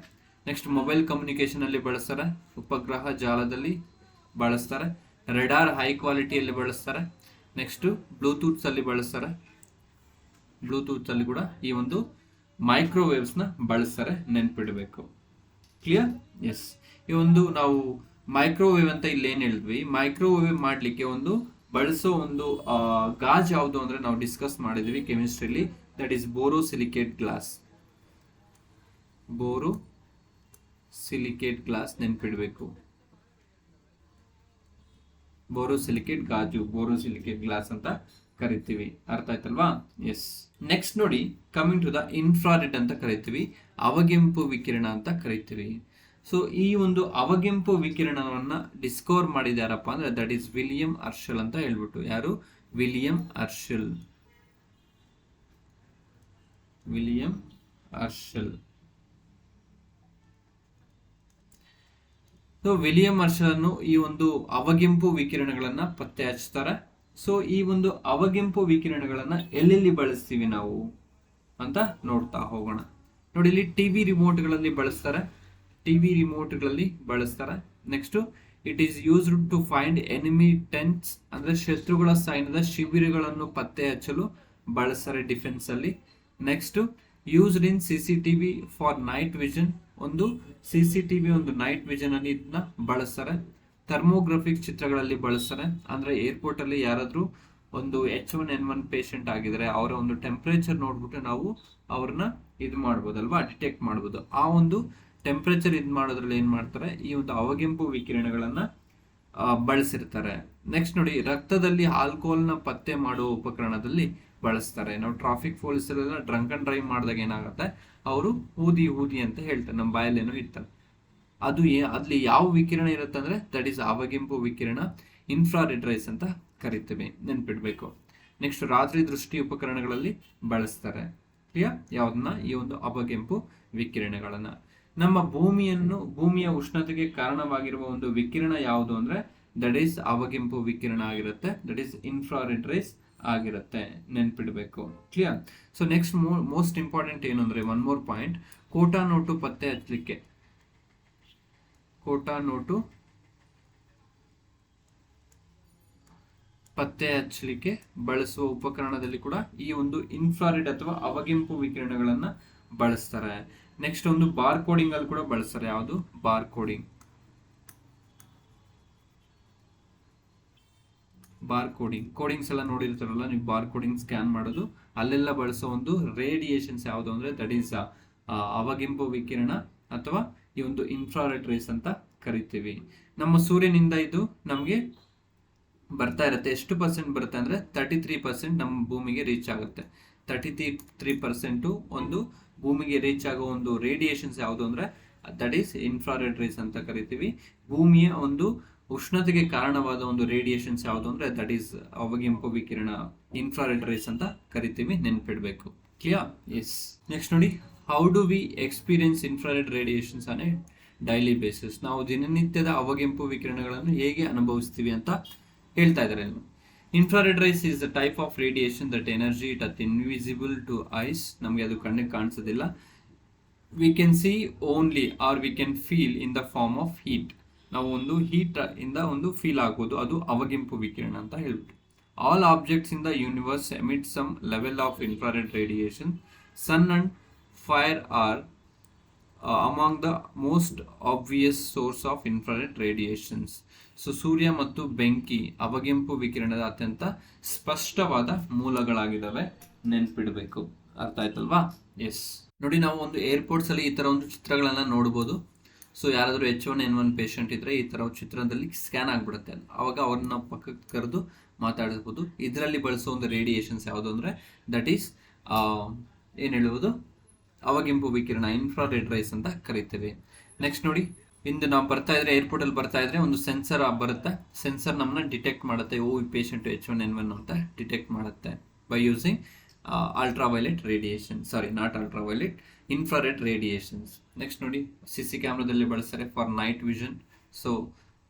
ನೆಕ್ಸ್ಟ್ ಮೊಬೈಲ್ ಕಮ್ಯುನಿಕೇಶನ್ ಅಲ್ಲಿ ಬಳಸ್ತಾರೆ, ಉಪಗ್ರಹ ಜಾಲದಲ್ಲಿ ಬಳಸ್ತಾರೆ, ರೆಡಾರ್ ಹೈ ಕ್ವಾಲಿಟಿಯಲ್ಲಿ ಬಳಸ್ತಾರೆ. ನೆಕ್ಸ್ಟ್ ಬ್ಲೂಟೂತ್ಸ್ ಅಲ್ಲಿ ಬಳಸ್ತಾರೆ. ಬ್ಲೂಟೂತ್ ಅಲ್ಲಿ ಕೂಡ ಈ ಒಂದು ಮೈಕ್ರೋವೇವ್ಸ್ ನ ಬಳಸ್ತಾರೆ, ನೆನ್ಪಿಡಬೇಕು. ಕ್ಲಿಯರ್? ಎಸ್. ಈ ಒಂದು ನಾವು ಮೈಕ್ರೋವೇವ್ ಅಂತ ಇಲ್ಲಿ ಏನ್ ಹೇಳಿದ್ವಿ, ಮೈಕ್ರೋವೇವ್ ಮಾಡ್ಲಿಕ್ಕೆ ಒಂದು ಬಳಸೋ ಒಂದು ಗಾಜ್ ಯಾವುದು ಅಂದ್ರೆ ನಾವು ಡಿಸ್ಕಸ್ ಮಾಡಿದ್ವಿ ಕೆಮಿಸ್ಟ್ರಿಲಿ, ದಟ್ ಈಸ್ ಬೋರೋಸಿಲಿಕೇಟ್ ಗ್ಲಾಸ್. ನೆನ್ಪಿಡ್ಬೇಕು. ಬೋರೋಸಿಲಿಕೇಟ್ ಗಾಜು, ಬೋರೋಸಿಲಿಕೇಟ್ ಗ್ಲಾಸ್ ಅಂತ ಕರಿತೀವಿ. ಅರ್ಥ ಆಯ್ತಲ್ವಾ? ಎಸ್. ನೆಕ್ಸ್ಟ್ ನೋಡಿ, ಕಮಿಂಗ್ ಟು ದ ಇನ್ಫ್ರಾರೆಡ್ ಅಂತ ಕರಿತೀವಿ, ಅವಗೆಂಪು ವಿಕಿರಣ ಅಂತ ಕರಿತೀವಿ. ಸೊ ಈ ಒಂದು ಅವಗೆಂಪು ವಿಕಿರಣವನ್ನ ಡಿಸ್ಕವರ್ ಮಾಡಿದ ಯಾರಪ್ಪ ಅಂದ್ರೆ ದಟ್ ಈಸ್ ವಿಲಿಯಂ ಹರ್ಷಲ್ ಅಂತ ಹೇಳ್ಬಿಟ್ಟು. ಯಾರು? William Harshal. So William Harshal ಈ ಒಂದು ಅವಗೆಂಪು ವಿಕಿರಣಗಳನ್ನ ಪತ್ತೆ ಹಚ್ತಾರೆ. ಸೊ ಈ ಒಂದು ಅವಗೆಂಪು ವಿಕಿರಣಗಳನ್ನ ಎಲ್ಲೆಲ್ಲಿ ಬಳಸ್ತೀವಿ ನಾವು ಅಂತ ನೋಡ್ತಾ ಹೋಗೋಣ. ನೋಡಿ, ಇಲ್ಲಿ ಟಿವಿ ರಿಮೋಟ್ಗಳಲ್ಲಿ ಬಳಸ್ತಾರೆ. Next, it is used to find enemy tents, ಅಂದ್ರೆ ಶತ್ರುಗಳ ಸೈನ್ಯದ ಶಿಬಿರಗಳನ್ನು ಪತ್ತೆ ಹಚ್ಚಲು ಬಳಸ್ತಾರೆ ಡಿಫೆನ್ಸ್ ಅಲ್ಲಿ. Next, used in CCTV for night vision, ಒಂದು CCTV ಒಂದು ನೈಟ್ ವಿಷನ್ ಅಲ್ಲಿ ಇದನ್ನ ಬಳಸ್ತಾರೆ. ಥರ್ಮೋಗ್ರಫಿಕ್ ಚಿತ್ರಗಳಲ್ಲಿ ಬಳಸ್ತಾರೆ, ಅಂದ್ರೆ ಏರ್ಪೋರ್ಟ್ ಅಲ್ಲಿ ಯಾರಾದ್ರೂ ಒಂದು H1N1 ಪೇಷಂಟ್ ಆಗಿದ್ರೆ ಅವರ ಒಂದು ಟೆಂಪರೇಚರ್ ನೋಡ್ಬಿಟ್ಟು ನಾವು ಅವ್ರನ್ನ ಇದು ಮಾಡ್ಬೋದಲ್ವಾ, ಡಿಟೆಕ್ಟ್ ಮಾಡ್ಬೋದು. ಆ ಒಂದು ಟೆಂಪರೇಚರ್ ಇದು ಮಾಡೋದ್ರಲ್ಲಿ ಏನ್ ಮಾಡ್ತಾರೆ, ಈ ಒಂದು ಅವಗೆಂಪು ವಿಕಿರಣಗಳನ್ನ ಬಳಸಿರ್ತಾರೆ. ನೆಕ್ಸ್ಟ್ ನೋಡಿ, ರಕ್ತದಲ್ಲಿ ಆಲ್ಕೋಹಾಲ್ನ ಪತ್ತೆ ಮಾಡುವ ಉಪಕರಣದಲ್ಲಿ ಬಳಸ್ತಾರೆ. ನಾವು ಟ್ರಾಫಿಕ್ ಪೊಲೀಸರೆಲ್ಲ ಡ್ರಂಕ್ ಅಂಡ್ ಡ್ರೈವ್ ಮಾಡಿದಾಗ ಏನಾಗುತ್ತೆ, ಅವರು ಊದಿ ಅಂತ ಹೇಳ್ತಾರೆ, ನಮ್ಮ ಬಾಯಲ್ಲೇನೋ ಇರ್ತಾರೆ. ಅಲ್ಲಿ ಯಾವ ವಿಕಿರಣ ಇರುತ್ತೆ ಅಂದ್ರೆ ದಟ್ ಈಸ್ ಅವಗೆಂಪು ವಿಕಿರಣ, ಇನ್ಫ್ರಾರೆಡ್ ರೈಸ್ ಅಂತ ಕರಿತೇವೆ, ನೆನ್ಪಿಡ್ಬೇಕು. ನೆಕ್ಸ್ಟ್, ರಾತ್ರಿ ದೃಷ್ಟಿ ಉಪಕರಣಗಳಲ್ಲಿ ಬಳಸ್ತಾರೆ. ಯಾವ್ದನ್ನ, ಈ ಒಂದು ಅವಗೆಂಪು ವಿಕಿರಣಗಳನ್ನ. ನಮ್ಮ ಭೂಮಿಯ ಉಷ್ಣತೆಗೆ ಕಾರಣವಾಗಿರುವ ಒಂದು ವಿಕಿರಣ ಯಾವುದು ಅಂದ್ರೆ ದಟ್ ಈಸ್ ಅವಗೆಂಪು ವಿಕಿರಣ ಆಗಿರುತ್ತೆ, ದಟ್ ಈಸ್ ಇನ್ಫ್ರಾರೆಡ್ ರೈಸ್ ಆಗಿರುತ್ತೆ, ನೆನ್ಪಿಡ್ಬೇಕು. Clear? So next most important ಏನು ಅಂದ್ರೆ, ಒನ್ ಮೋರ್ ಪಾಯಿಂಟ್, ಕೋಟಾ ನೋಟು ಪತ್ತೆ ಹಚ್ಚಲಿಕ್ಕೆ ಬಳಸುವ ಉಪಕರಣದಲ್ಲಿ ಕೂಡ ಈ ಒಂದು ಇನ್ಫ್ರಾರೆಡ್ ಅಥವಾ ಅವಗೆಂಪು ವಿಕಿರಣಗಳನ್ನ ಬಳಸ್ತಾರೆ. ನೆಕ್ಸ್ಟ್, ಒಂದು ಬಾರ್ ಕೋಡಿಂಗ್ ಅಲ್ಲಿ ಕೂಡ ಬಳಸ್ತಾರೆ. ಯಾವುದು? ಬಾರ್ ಕೋಡಿಂಗ್ಸ್ ಎಲ್ಲ ನೋಡಿರ್ತಾರಲ್ಲ ನೀವು, ಬಾರ್ ಕೋಡಿಂಗ್ ಸ್ಕ್ಯಾನ್ ಮಾಡೋದು, ಅಲ್ಲೆಲ್ಲ ಬಳಸೋ ಒಂದು ರೇಡಿಯೇಷನ್ಸ್ ಯಾವುದು ಅಂದ್ರೆ ದಟ್ ಈಸ್ ಅವಗೆಂಪು ವಿಕಿರಣ ಅಥವಾ ಈ ಒಂದು ಇನ್ಫ್ರಾರೆಡ್ ರೇಸ್ ಅಂತ ಕರಿತೀವಿ. ನಮ್ಮ ಸೂರ್ಯನಿಂದ ಇದು ನಮಗೆ ಬರ್ತಾ ಇರುತ್ತೆ. ಎಷ್ಟು ಪರ್ಸೆಂಟ್ ಬರುತ್ತೆ ಅಂದ್ರೆ 33% ನಮ್ಮ ಭೂಮಿಗೆ ರೀಚ್ ಆಗುತ್ತೆ. 33% ಒಂದು ಭೂಮಿಗೆ ರೀಚ್ ಆಗೋ ಒಂದು ರೇಡಿಯೇಷನ್ಸ್ ಯಾವುದು ಅಂದ್ರೆ ದಟ್ ಈಸ್ ಇನ್ಫ್ರಾರೆಡ್ ರೇಸ್ ಅಂತ ಕರಿತೀವಿ. ಭೂಮಿಯ ಒಂದು ಉಷ್ಣತೆಗೆ ಕಾರಣವಾದ ಒಂದು ರೇಡಿಯೇಷನ್ಸ್ ಯಾವುದು ಅಂದ್ರೆ ದಟ್ ಈಸ್ ಅವಗೆಂಪು ವಿಕಿರಣ, ಇನ್ಫ್ರಾರೆಡ್ ರೇಸ್ ಅಂತ ಕರಿತೀವಿ, ನೆನ್ಪಿಡ್ಬೇಕು. ಕ್ಲಿಯರ್? ಎಸ್. ನೆಕ್ಸ್ಟ್ ನೋಡಿ, how do we experience infrared radiations on a daily basis, ನಾವು ದಿನನಿತ್ಯದ ಅವಗೆಂಪು ವಿಕಿರಣಗಳನ್ನು ಹೇಗೆ ಅನುಭವಿಸ್ತೀವಿ ಅಂತ ಹೇಳ್ತಾ ಇದ್ದಾರೆ. Infrared rays is the type of radiation that energy it at invisible to eyes, ನಮಗೆ ಅದು ಕಣ್ಣಿಗೆ ಕಾಣಿಸೋದಿಲ್ಲ. We can see only or we can feel in the form of heat, ನಾವು ಒಂದು ಹೀಟ್ ಇಂದ ಒಂದು ಫೀಲ್ ಆಗ್ಬೋದು, ಅದು ಅವಗೆಂಪು ವಿಕಿರಣ ಅಂತ ಹೇಳ್ಬಿಟ್ಟು. All objects in the universe emit some level of infrared radiation. Sun and fire are among the most obvious source of infrared radiations. So ಸೂರ್ಯ ಮತ್ತು ಬೆಂಕಿ ಅವಗೆಂಪು ವಿಕಿರಣದ ಅತ್ಯಂತ ಸ್ಪಷ್ಟವಾದ ಮೂಲಗಳಾಗಿದ್ದಾವೆ, ನೆನ್ಪಿಡಬೇಕು. ಅರ್ಥ ಆಯ್ತಲ್ವಾ? ಎಸ್. ನೋಡಿ, ನಾವು ಒಂದು ಏರ್ಪೋರ್ಟ್ಸ್ ಅಲ್ಲಿ ಈ ತರ ಒಂದು ಚಿತ್ರಗಳನ್ನ ನೋಡಬಹುದು. ಸೊ ಯಾರಾದರೂ H1N1 ಪೇಷಂಟ್ ಇದ್ರೆ ಈ ತರ ಚಿತ್ರದಲ್ಲಿ ಸ್ಕ್ಯಾನ್ ಆಗ್ಬಿಡುತ್ತೆ, ಅವಾಗ ಅವ್ರನ್ನ ಪಕ್ಕಕ್ಕೆ ಕರೆದು ಮಾತಾಡಬಹುದು. ಇದರಲ್ಲಿ ಬಳಸೋ ಒಂದು ರೇಡಿಯೇಷನ್ಸ್ ಯಾವುದು ಅಂದ್ರೆ ದಟ್ ಈಸ್ ಏನ್ ಹೇಳುವುದು, ಅವಗೆಂಪು ವಿಕಿರಣ, ಇನ್ಫ್ರಾರೆಡ್ ರೈಸ್ ಅಂತ ಕರಿತೇವೆ. ನೆಕ್ಸ್ಟ್ ನೋಡಿ, ಇಂದು ನಾವು ಬರ್ತಾ ಇದ್ರೆ ಏರ್ಪೋರ್ಟ್ ಅಲ್ಲಿ ಬರ್ತಾ ಇದ್ರೆ ಒಂದು ಸೆನ್ಸರ್ ಬರುತ್ತೆ. ಸೆನ್ಸರ್ ನಮ್ಮನ್ನ ಡಿಟೆಕ್ಟ್ ಮಾಡುತ್ತೆ, ಓ ಈ ಪೇಷಂಟ್ H1N1 ಅಂತ ಡಿಟೆಕ್ಟ್ ಮಾಡುತ್ತೆ by using ultraviolet radiation, sorry not ultraviolet, infrared radiations. Next ನೋಡಿ, CC ಕ್ಯಾಮ್ರಾದಲ್ಲಿ ಬಳಸ್ತಾರೆ ಫಾರ್ ನೈಟ್ ವಿಷನ್. ಸೊ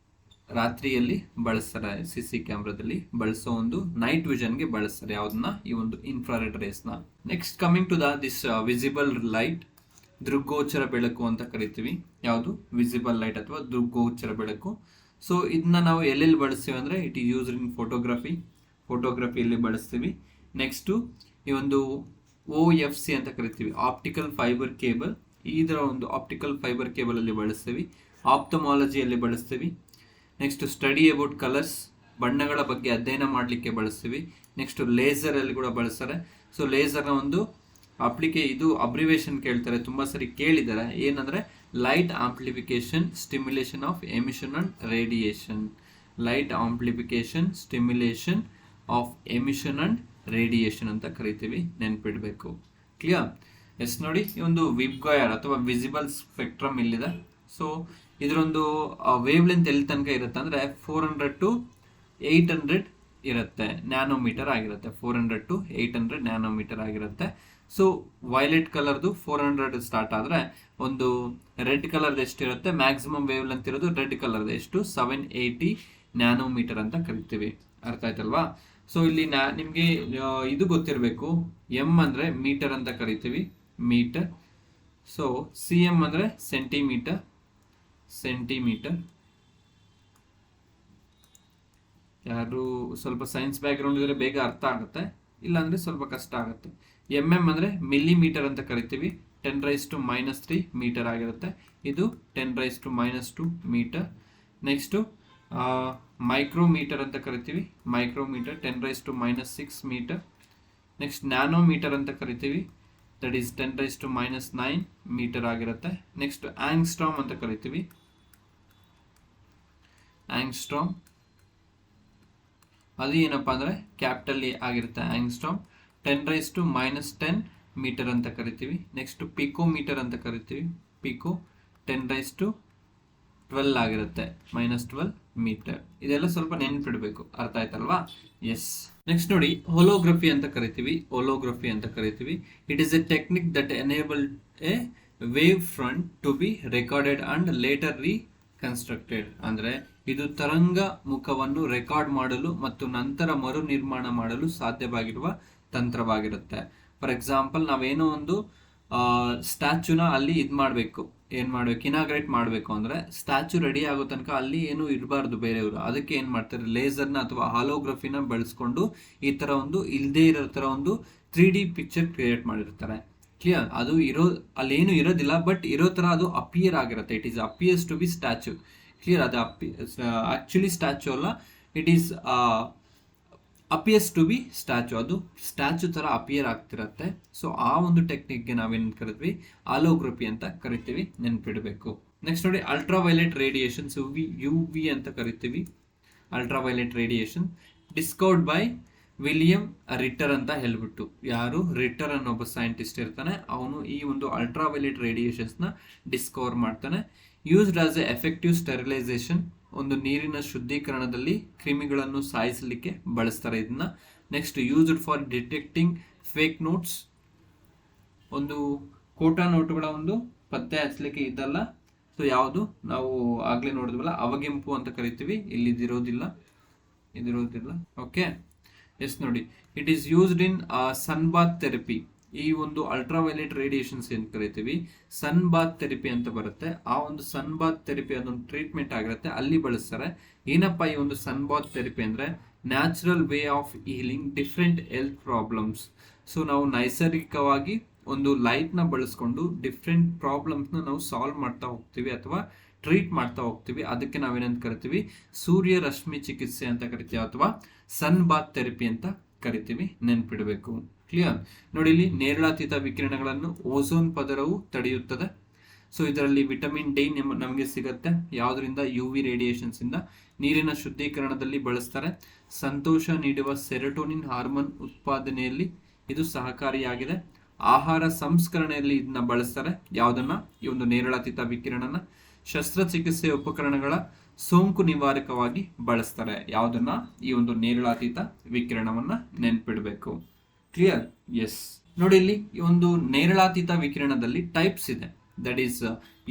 ರಾತ್ರಿಯಲ್ಲಿ ಬಳಸ್ತಾರೆ, CC ಕ್ಯಾಮ್ರಾದಲ್ಲಿ ಬಳಸೋ ಒಂದು ನೈಟ್ ವಿಷನ್ಗೆ ಬಳಸ್ತಾರೆ ಯಾವ್ದನ್ನ, ಈ ಒಂದು ಇನ್ಫ್ರಾರೆಡ್ ರೇಸ್ನ. Next coming to this visible light, ದೃಗ್ಗೋಚರ ಬೆಳಕು ಅಂತ ಕರಿತೀವಿ. ಯಾವುದು? ವಿಸಿಬಲ್ ಲೈಟ್ ಅಥವಾ ದೃಗ್ಗೋಚರ ಬೆಳಕು. ಸೊ ಇದನ್ನ ನಾವು ಎಲ್ಲೆಲ್ಲಿ ಬಳಸ್ತೀವಿ ಅಂದ್ರೆ ಇಟ್ ಈಸ್ ಯೂಸ್ಡ್ ಇನ್ ಫೋಟೋಗ್ರಫಿಯಲ್ಲಿ ಬಳಸ್ತೀವಿ. ನೆಕ್ಸ್ಟ್ ಈ ಒಂದು OFC ಅಂತ ಕರಿತೀವಿ, ಆಪ್ಟಿಕಲ್ ಫೈಬರ್ ಕೇಬಲ್, ಇದರ ಒಂದು ಆಪ್ಟಿಕಲ್ ಫೈಬರ್ ಕೇಬಲ್ ಅಲ್ಲಿ ಬಳಸ್ತೀವಿ. ಆಪ್ತಮಾಲಜಿಯಲ್ಲಿ ಬಳಸ್ತೀವಿ. ನೆಕ್ಸ್ಟ್ ಸ್ಟಡಿ ಅಬೌಟ್ ಕಲರ್ಸ್, ಬಣ್ಣಗಳ ಬಗ್ಗೆ ಅಧ್ಯಯನ ಮಾಡಲಿಕ್ಕೆ ಬಳಸ್ತೀವಿ. ನೆಕ್ಸ್ಟ್ ಲೇಸರ್ ಅಲ್ಲಿ ಕೂಡ ಬಳಸ್ತಾರೆ. ಸೊ ಲೇಸರ್ನ ಒಂದು ಇದು ಅಬ್ರಿವೇಷನ್ ಕೇಳ್ತಾರೆ, ತುಂಬಾ ಸರಿ ಕೇಳಿದ್ದಾರೆ, ಏನಂದ್ರೆ light amplification stimulation of emission and radiation. Light amplification stimulation of emission and radiation ಅಂತ ಕರಿತೀವಿ, ನೆನ್ಪಿಡ್ಬೇಕು. ಕ್ಲಿಯರ್? ಎಸ್. ನೋಡಿ, ಈ ಒಂದು ವಿಬ್ಗೈರ್ ಅಥವಾ ವಿಸಿಬಲ್ ಸ್ಪೆಕ್ಟ್ರಮ್ ಇಲ್ಲಿದೆ. ಸೊ ಇದರೊಂದು ವೇವ್ ಲೆಂತ್ ಎಲ್ಲಿ ತನಕ ಇರುತ್ತೆ ಅಂದ್ರೆ 400 to 800 ಇರುತ್ತೆ, ನ್ಯಾನೋಮೀಟರ್ ಆಗಿರುತ್ತೆ. 400 to 800 ನ್ಯಾನೋಮೀಟರ್ ಆಗಿರುತ್ತೆ. ಸೊ ವೈಲೆಟ್ ಕಲರ್ದು 400 ಸ್ಟಾರ್ಟ್ ಆದರೆ ಒಂದು ರೆಡ್ ಕಲರ್ದು ಎಷ್ಟಿರುತ್ತೆ, ಮ್ಯಾಕ್ಸಿಮಮ್ ವೇವ್ ಲೆಂತ್ ಇರೋದು ರೆಡ್ ಕಲರ್ದು ಎಷ್ಟು 780 ನ್ಯಾನೋಮೀಟರ್ ಅಂತ ಕರಿತೀವಿ. ಅರ್ಥ ಆಯ್ತಲ್ವಾ? ಸೊ ಇಲ್ಲಿ ನಿಮಗೆ ಇದು ಗೊತ್ತಿರಬೇಕು, ಎಂ ಅಂದರೆ ಮೀಟರ್ ಅಂತ ಕರಿತೀವಿ, ಮೀಟರ್. ಸೊ ಸಿ ಎಂ ಅಂದರೆ ಸೆಂಟಿಮೀಟರ್, ಯಾರು ಸ್ವಲ್ಪ ಸೈನ್ಸ್ ಬ್ಯಾಕ್ಗ್ರೌಂಡ್ ಇದ್ರೆ ಬೇಗ ಅರ್ಥ ಆಗುತ್ತೆ, ಇಲ್ಲಾಂದ್ರೆ ಸ್ವಲ್ಪ ಕಷ್ಟ ಆಗುತ್ತೆ. ಎಂ ಎಂ ಅಂದರೆ ಮಿಲಿಮೀಟರ್ ಅಂತ ಕರಿತೀವಿ, 10⁻³ ಮೀಟರ್ ಆಗಿರುತ್ತೆ. ಇದು 10⁻² ಮೀಟರ್. ನೆಕ್ಸ್ಟು ಮೈಕ್ರೋಮೀಟರ್ ಅಂತ ಕರಿತೀವಿ, ಮೈಕ್ರೋಮೀಟರ್ 10⁻⁻6 ಮೀಟರ್. ನೆಕ್ಸ್ಟ್ ನ್ಯಾನೋಮೀಟರ್ ಅಂತ ಕರಿತೀವಿ, ದಟ್ ಈಸ್ 10⁻⁹ ಮೀಟರ್ ಆಗಿರುತ್ತೆ. ನೆಕ್ಸ್ಟ್ ಆಂಗ್ಸ್ಟ್ರಾಮ್ ಅಂತ ಕರಿತೀವಿ, ಆಂಗ್ಸ್ಟ್ರಾಮ್ ಅದು ಏನಪ್ಪಾ ಅಂದರೆ ಕ್ಯಾಪಿಟಲ್ ಎ ಆಗಿರುತ್ತೆ. ಆಂಗ್ಸ್ಟ್ರಾಮ್ 10⁻⁻10 ಮೀಟರ್ ಅಂತ ಕರಿತೀವಿ. ನೆಕ್ಸ್ಟ್ ಪಿಕೋಮೀಟರ್ ಅಂತ ಕರಿತೀವಿ, ಪಿಕೋ 10⁻12 ಆಗಿರುತ್ತೆ, -12 ಮೀಟರ್. ಇದೆಲ್ಲ ಸ್ವಲ್ಪ ನೆನ್ಪಿಡ್ಬೇಕು, ಅರ್ಥ ಆಯ್ತಲ್ವಾ? ಎಸ್. ನೆಕ್ಸ್ಟ್ ನೋಡಿ, ಹೋಲೋಗ್ರಫಿ ಅಂತ ಕರಿತೀವಿ, ಹೋಲೋಗ್ರಫಿ ಅಂತ ಕರಿತೀವಿ. It is a technique that enable a wavefront to be recorded and later reconstructed. ಅಂದರೆ ಇದು ತರಂಗ ಮುಖವನ್ನು ರೆಕಾರ್ಡ್ ಮಾಡಲು ಮತ್ತು ನಂತರ ಮರು ನಿರ್ಮಾಣ ಮಾಡಲು ಸಾಧ್ಯವಾಗಿರುವ ತಂತ್ರವಾಗಿರುತ್ತೆ. ಫಾರ್ ಎಕ್ಸಾಂಪಲ್, ನಾವೇನೋ ಒಂದು ಸ್ಟ್ಯಾಚ್ಯೂನ ಅಲ್ಲಿ ಇನಾಗ್ರೇಟ್ ಮಾಡಬೇಕು ಅಂದರೆ ಸ್ಟ್ಯಾಚ್ಯೂ ರೆಡಿ ಆಗೋ ತನಕ ಅಲ್ಲಿ ಏನು ಇರಬಾರ್ದು ಬೇರೆಯವರು. ಅದಕ್ಕೆ ಏನು ಮಾಡ್ತಾರೆ, ಲೇಸರ್ನ ಅಥವಾ ಹಾಲೋಗ್ರಫಿನ ಬಳಸ್ಕೊಂಡು ಈ ಥರ ಒಂದು ಇಲ್ಲದೇ ಇರೋ ಥರ ಒಂದು 3D ಪಿಕ್ಚರ್ ಕ್ರಿಯೇಟ್ ಮಾಡಿರ್ತಾರೆ. ಕ್ಲಿಯರ್? ಅದು ಅಲ್ಲೇನು ಇರೋದಿಲ್ಲ, ಬಟ್ ಇರೋ ಥರ ಅದು ಅಪಿಯರ್ ಆಗಿರುತ್ತೆ. It is appears to be statue. Clear? ಅದು ಆಕ್ಚುಲಿ ಸ್ಟ್ಯಾಚ್ಯೂ ಅಲ್ಲ, it is appears to be statue. ಅದು ಸ್ಟ್ಯಾಚ್ಯೂ ಥರ ಅಪಿಯರ್ ಆಗ್ತಿರತ್ತೆ. ಸೊ ಆ ಒಂದು ಟೆಕ್ನಿಕ್ಗೆ ನಾವೇನು ಕರಿತೀವಿ, ಆಲೋಗ್ರಫಿ ಅಂತ ಕರಿತೀವಿ, ನೆನ್ಪಿಡಬೇಕು. ನೆಕ್ಸ್ಟ್ ನೋಡಿ, ಅಲ್ಟ್ರಾವೈಲೆಟ್ ರೇಡಿಯೇಷನ್ಸ್, ಯು ವಿ ಅಂತ ಕರಿತೀವಿ. Ultraviolet radiation discovered by William Ritter ಅಂತ ಹೇಳ್ಬಿಟ್ಟು, ಯಾರು ರಿಟ್ಟರ್ ಅನ್ನೋ ಒಬ್ಬ ಸೈಂಟಿಸ್ಟ್ ಇರ್ತಾನೆ, ಅವನು ಈ ಒಂದು ಅಲ್ಟ್ರಾವೈಲೆಟ್ ರೇಡಿಯೇಷನ್ಸ್ನ ಡಿಸ್ಕವರ್ ಮಾಡ್ತಾನೆ. Used as A effective sterilisation, ಒಂದು ನೀರಿನ ಶುದ್ಧೀಕರಣದಲ್ಲಿ ಕ್ರಿಮಿಗಳನ್ನು ಸಾಯಿಸಲಿಕ್ಕೆ ಬಳಸ್ತಾರೆ ಇದನ್ನ. Next used for detecting fake notes, ಒಂದು ಕೋಟಾ ನೋಟುಗಳ ಒಂದು ಪತ್ತೆ ಹಚ್ಚಲಿಕ್ಕೆ ಇದಲ್ಲ. ಸೊ ಯಾವುದು ನಾವು ಆಗ್ಲೇ ನೋಡಿದ್ವಲ್ಲ ಅವಗೆಂಪು ಅಂತ ಕರಿತೀವಿ, ಇಲ್ಲಿ ಇದಿರೋದಿಲ್ಲ. ಓಕೆ, ಎಸ್ ನೋಡಿ, it is used in sun bath therapy. ಈ ಒಂದು ಅಲ್ಟ್ರಾವೈಲೆಟ್ ರೇಡಿಯೇಷನ್ಸ್ ಏನು ಕರಿತೀವಿ, ಸನ್ ಬಾತ್ ಥೆರಪಿ ಅಂತ ಬರುತ್ತೆ. ಆ ಒಂದು ಸನ್ ಬಾತ್ ಥೆರಪಿ ಅದೊಂದು ಟ್ರೀಟ್ಮೆಂಟ್ ಆಗಿರುತ್ತೆ, ಅಲ್ಲಿ ಬಳಸ್ತಾರೆ. ಏನಪ್ಪ ಈ ಒಂದು ಸನ್ ಬಾತ್ ಥೆರಪಿ ಅಂದರೆ natural way of healing different health problems. So ನಾವು ನೈಸರ್ಗಿಕವಾಗಿ ಒಂದು ಲೈಟ್ನ ಬಳಸ್ಕೊಂಡು ಡಿಫ್ರೆಂಟ್ ಪ್ರಾಬ್ಲಮ್ಸ್ನ ನಾವು ಸಾಲ್ವ್ ಮಾಡ್ತಾ ಹೋಗ್ತೀವಿ ಅಥವಾ ಟ್ರೀಟ್ ಮಾಡ್ತಾ ಹೋಗ್ತೀವಿ. ಅದಕ್ಕೆ ನಾವೇನಂತ ಕರಿತೀವಿ, ಸೂರ್ಯ ರಶ್ಮಿ ಚಿಕಿತ್ಸೆ ಅಂತ ಕರಿತೀವಿ ಅಥವಾ ಸನ್ ಬಾತ್ ಥೆರಪಿ ಅಂತ ಕರಿತೀವಿ, ನೆನ್ಪಿಡಬೇಕು. ಕ್ಲಿಯರ್? ನೋಡಿ, ಇಲ್ಲಿ ನೇರಳಾತೀತ ವಿಕಿರಣಗಳನ್ನು ಓಝೋನ್ ಪದರವು ತಡೆಯುತ್ತದೆ. ಸೊ ಇದರಲ್ಲಿ ವಿಟಮಿನ್ ಡಿ ನಮಗೆ ಸಿಗುತ್ತೆ. ಯಾವುದರಿಂದ? UV ರೇಡಿಯೇಷನ್ಸ್ ಇಂದ. ನೀರಿನ ಶುದ್ಧೀಕರಣದಲ್ಲಿ ಬಳಸ್ತಾರೆ. ಸಂತೋಷ ನೀಡುವ ಸೆರೋಟೋನಿನ್ ಹಾರ್ಮೋನ್ ಉತ್ಪಾದನೆಯಲ್ಲಿ ಇದು ಸಹಕಾರಿಯಾಗಿದೆ. ಆಹಾರ ಸಂಸ್ಕರಣೆಯಲ್ಲಿ ಇದನ್ನ ಬಳಸ್ತಾರೆ. ಯಾವುದನ್ನ? ಈ ಒಂದು ನೇರಳಾತೀತ ವಿಕಿರಣನ. ಶಸ್ತ್ರಚಿಕಿತ್ಸೆ ಉಪಕರಣಗಳ ಸೋಂಕು ನಿವಾರಕವಾಗಿ ಬಳಸ್ತಾರೆ. ಯಾವುದನ್ನ? ಈ ಒಂದು ನೇರಳಾತೀತ ವಿಕಿರಣವನ್ನ ನೆನ್ಪಿಡಬೇಕು. ಕ್ಲಿಯರ್? ಎಸ್. ನೋಡಿ, ಇಲ್ಲಿ ಈ ಒಂದು ನೇರಳಾತೀತ ವಿಕಿರಣದಲ್ಲಿ ಟೈಪ್ಸ್ ಇದೆ. That is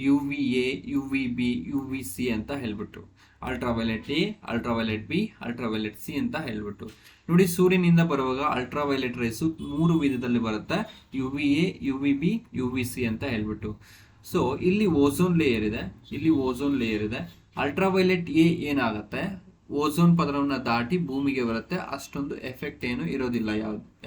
UVA, UVB, UVC ಅಂತ ಹೇಳ್ಬಿಟ್ಟು, ultraviolet A, ultraviolet B, ultraviolet C ಅಂತ ಹೇಳ್ಬಿಟ್ಟು. ನೋಡಿ, ಸೂರ್ಯನಿಂದ ಬರುವಾಗ ಅಲ್ಟ್ರಾವೈಲೆಟ್ ರೇಸು 3 ವಿಧದಲ್ಲಿ ಬರುತ್ತೆ, UVA, UVB, UVC ಅಂತ ಹೇಳ್ಬಿಟ್ಟು. ಸೊ ಇಲ್ಲಿ ಓಝೋನ್ ಲೇಯರ್ ಇದೆ. ಅಲ್ಟ್ರಾವೈಲೆಟ್ ಎ ಏನಾಗುತ್ತೆ, ಓಝೋನ್ ಪದರವನ್ನು ದಾಟಿ ಭೂಮಿಗೆ ಬರುತ್ತೆ, ಅಷ್ಟೊಂದು ಎಫೆಕ್ಟ್ ಏನು ಇರೋದಿಲ್ಲ.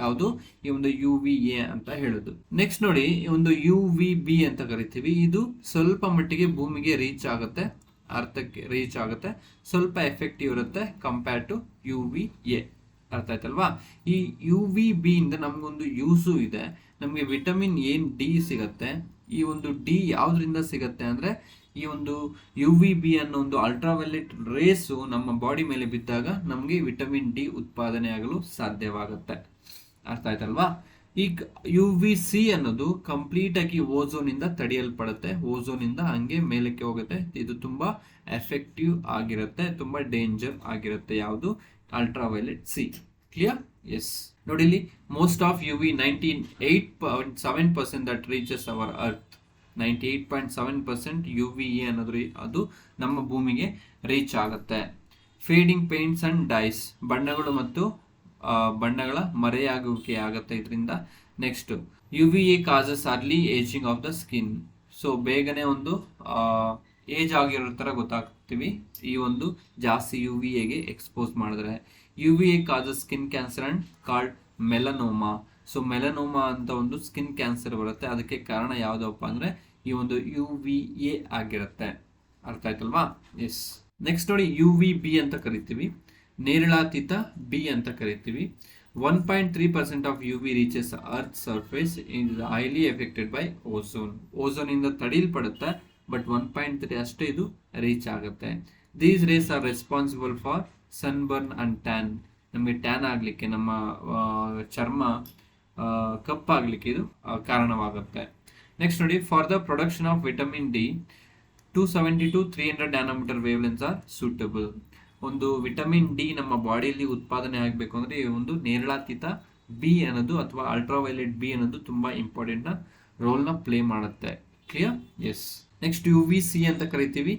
ಯಾವುದು? ಈ ಒಂದು UVA ಅಂತ ಹೇಳೋದು. ನೆಕ್ಸ್ಟ್ ನೋಡಿ, ಈ ಒಂದು UVB ಅಂತ ಕರಿತೀವಿ. ಇದು ಸ್ವಲ್ಪ ಮಟ್ಟಿಗೆ ಭೂಮಿಗೆ ರೀಚ್ ಆಗುತ್ತೆ, ಅರ್ಥಕ್ಕೆ ರೀಚ್ ಆಗುತ್ತೆ, ಸ್ವಲ್ಪ ಎಫೆಕ್ಟಿವ್ ಇರುತ್ತೆ ಕಂಪೇರ್ ಟು UVA. ಅರ್ಥ ಆಯ್ತಲ್ವಾ? ಈ UVB ಇಂದ ನಮ್ಗೊಂದು ಯೂಸು ಇದೆ. ನಮಗೆ ವಿಟಮಿನ್ ಡಿ ಸಿಗತ್ತೆ. ಈ ಒಂದು ಡಿ ಯಾವುದರಿಂದ ಸಿಗತ್ತೆ ಅಂದರೆ, ಈ ಒಂದು UVB ಅನ್ನೋ ಒಂದು ಅಲ್ಟ್ರಾವೈಲೆಟ್ ರೇಸು ನಮ್ಮ ಬಾಡಿ ಮೇಲೆ ಬಿದ್ದಾಗ ನಮಗೆ ವಿಟಮಿನ್ ಡಿ ಉತ್ಪಾದನೆ ಆಗಲು ಸಾಧ್ಯವಾಗುತ್ತೆ. ಅರ್ಥ ಆಯ್ತಲ್ವಾ? ಈಗ UVC ಅನ್ನೋದು ಕಂಪ್ಲೀಟ್ ಆಗಿ ಓಝೋನ್ ಇಂದ ತಡೆಯಲ್ಪಡುತ್ತೆ, ಓಝೋನ್ ಇಂದ ಹಂಗೆ ಮೇಲಕ್ಕೆ ಹೋಗುತ್ತೆ. ಇದು ತುಂಬಾ ಎಫೆಕ್ಟಿವ್ ಆಗಿರುತ್ತೆ, ತುಂಬಾ ಡೇಂಜರ್ ಆಗಿರುತ್ತೆ. ಯಾವುದು? Ultraviolet C. ಕ್ಲಿಯರ್? ಎಸ್. ನೋಡಿ ಇಲ್ಲಿ most of UV 98.7% that reaches our earth. 98.7% UVA ಅನ್ನೋದು ಅದು ನಮ್ಮ ಭೂಮಿಗೆ ರೀಚ್ ಆಗುತ್ತೆ. ಫೇಡಿಂಗ್ ಪೇಂಟ್ಸ್ ಅಂಡ್ ಡೈಸ್, ಬಣ್ಣಗಳು ಮತ್ತು ಬಣ್ಣಗಳ ಮರೆಯಾಗುವಿಕೆ ಆಗುತ್ತೆ ಇದರಿಂದ. Next UVA causes early ageing of the skin. So ಬೇಗನೆ ಒಂದು ಏಜ್ ಆಗಿರೋ ಥರ ಗೊತ್ತಾಗ್ತೀವಿ ಈ ಒಂದು ಜಾಸ್ತಿ UVAಗೆ ಎಕ್ಸ್ಪೋಸ್ ಮಾಡಿದ್ರೆ. UVA causes skin cancer and called melanoma. So melanoma ಅಂತ ಒಂದು ಸ್ಕಿನ್ ಕ್ಯಾನ್ಸರ್ ಬರುತ್ತೆ. ಅದಕ್ಕೆ ಕಾರಣ ಯಾವುದಪ್ಪ ಅಂದರೆ ಈ ಒಂದು UVA ಆಗಿರುತ್ತೆ. ಅರ್ಥ ಆಯ್ತಲ್ವಾ? ಎಸ್. ನೆಕ್ಸ್ಟ್ ನೋಡಿ UVB ಅಂತ ಕರಿತೀವಿ, ನೇರಳಾತೀತ B ಅಂತ ಕರಿತೀವಿ. 1.3% of UV reaches earth surface is highly affected by ozone. Ozone ಇಂದ ತಡೆಯಲ್ಪಡುತ್ತೆ, ಬಟ್ 1.3 ಅಷ್ಟೇ ಇದು ರೀಚ್ ಆಗುತ್ತೆ. These rays are responsible for sunburn and tan. ನಮಗೆ ಟ್ಯಾನ್ ಆಗಲಿಕ್ಕೆ, ನಮ್ಮ ಚರ್ಮ ಕಪ್ಪಾಗಲಿಕ್ಕೆ ಇದು ಕಾರಣವಾಗುತ್ತೆ. ನೆಕ್ಸ್ಟ್ ನೋಡಿ, for the production of vitamin D 270 to 300 nanometre wavelengths are suitable. ಒಂದು ವಿಟಮಿನ್ ಡಿ ನಮ್ಮ ಬಾಡಿಯಲ್ಲಿ ಉತ್ಪಾದನೆ ಆಗಬೇಕು ಅಂದರೆ ಈ ಒಂದು ನೇರಳಾತೀತ B ಅನ್ನೋದು ಅಥವಾ ಅಲ್ಟ್ರಾವೈಲೆಟ್ B ಅನ್ನೋದು ತುಂಬಾ ಇಂಪಾರ್ಟೆಂಟ್ ರೋಲ್ನ ಪ್ಲೇ ಮಾಡುತ್ತೆ. ಕ್ಲಿಯರ್? ಎಸ್. ನೆಕ್ಸ್ಟ್ UVC ಅಂತ ಕರಿತೀವಿ.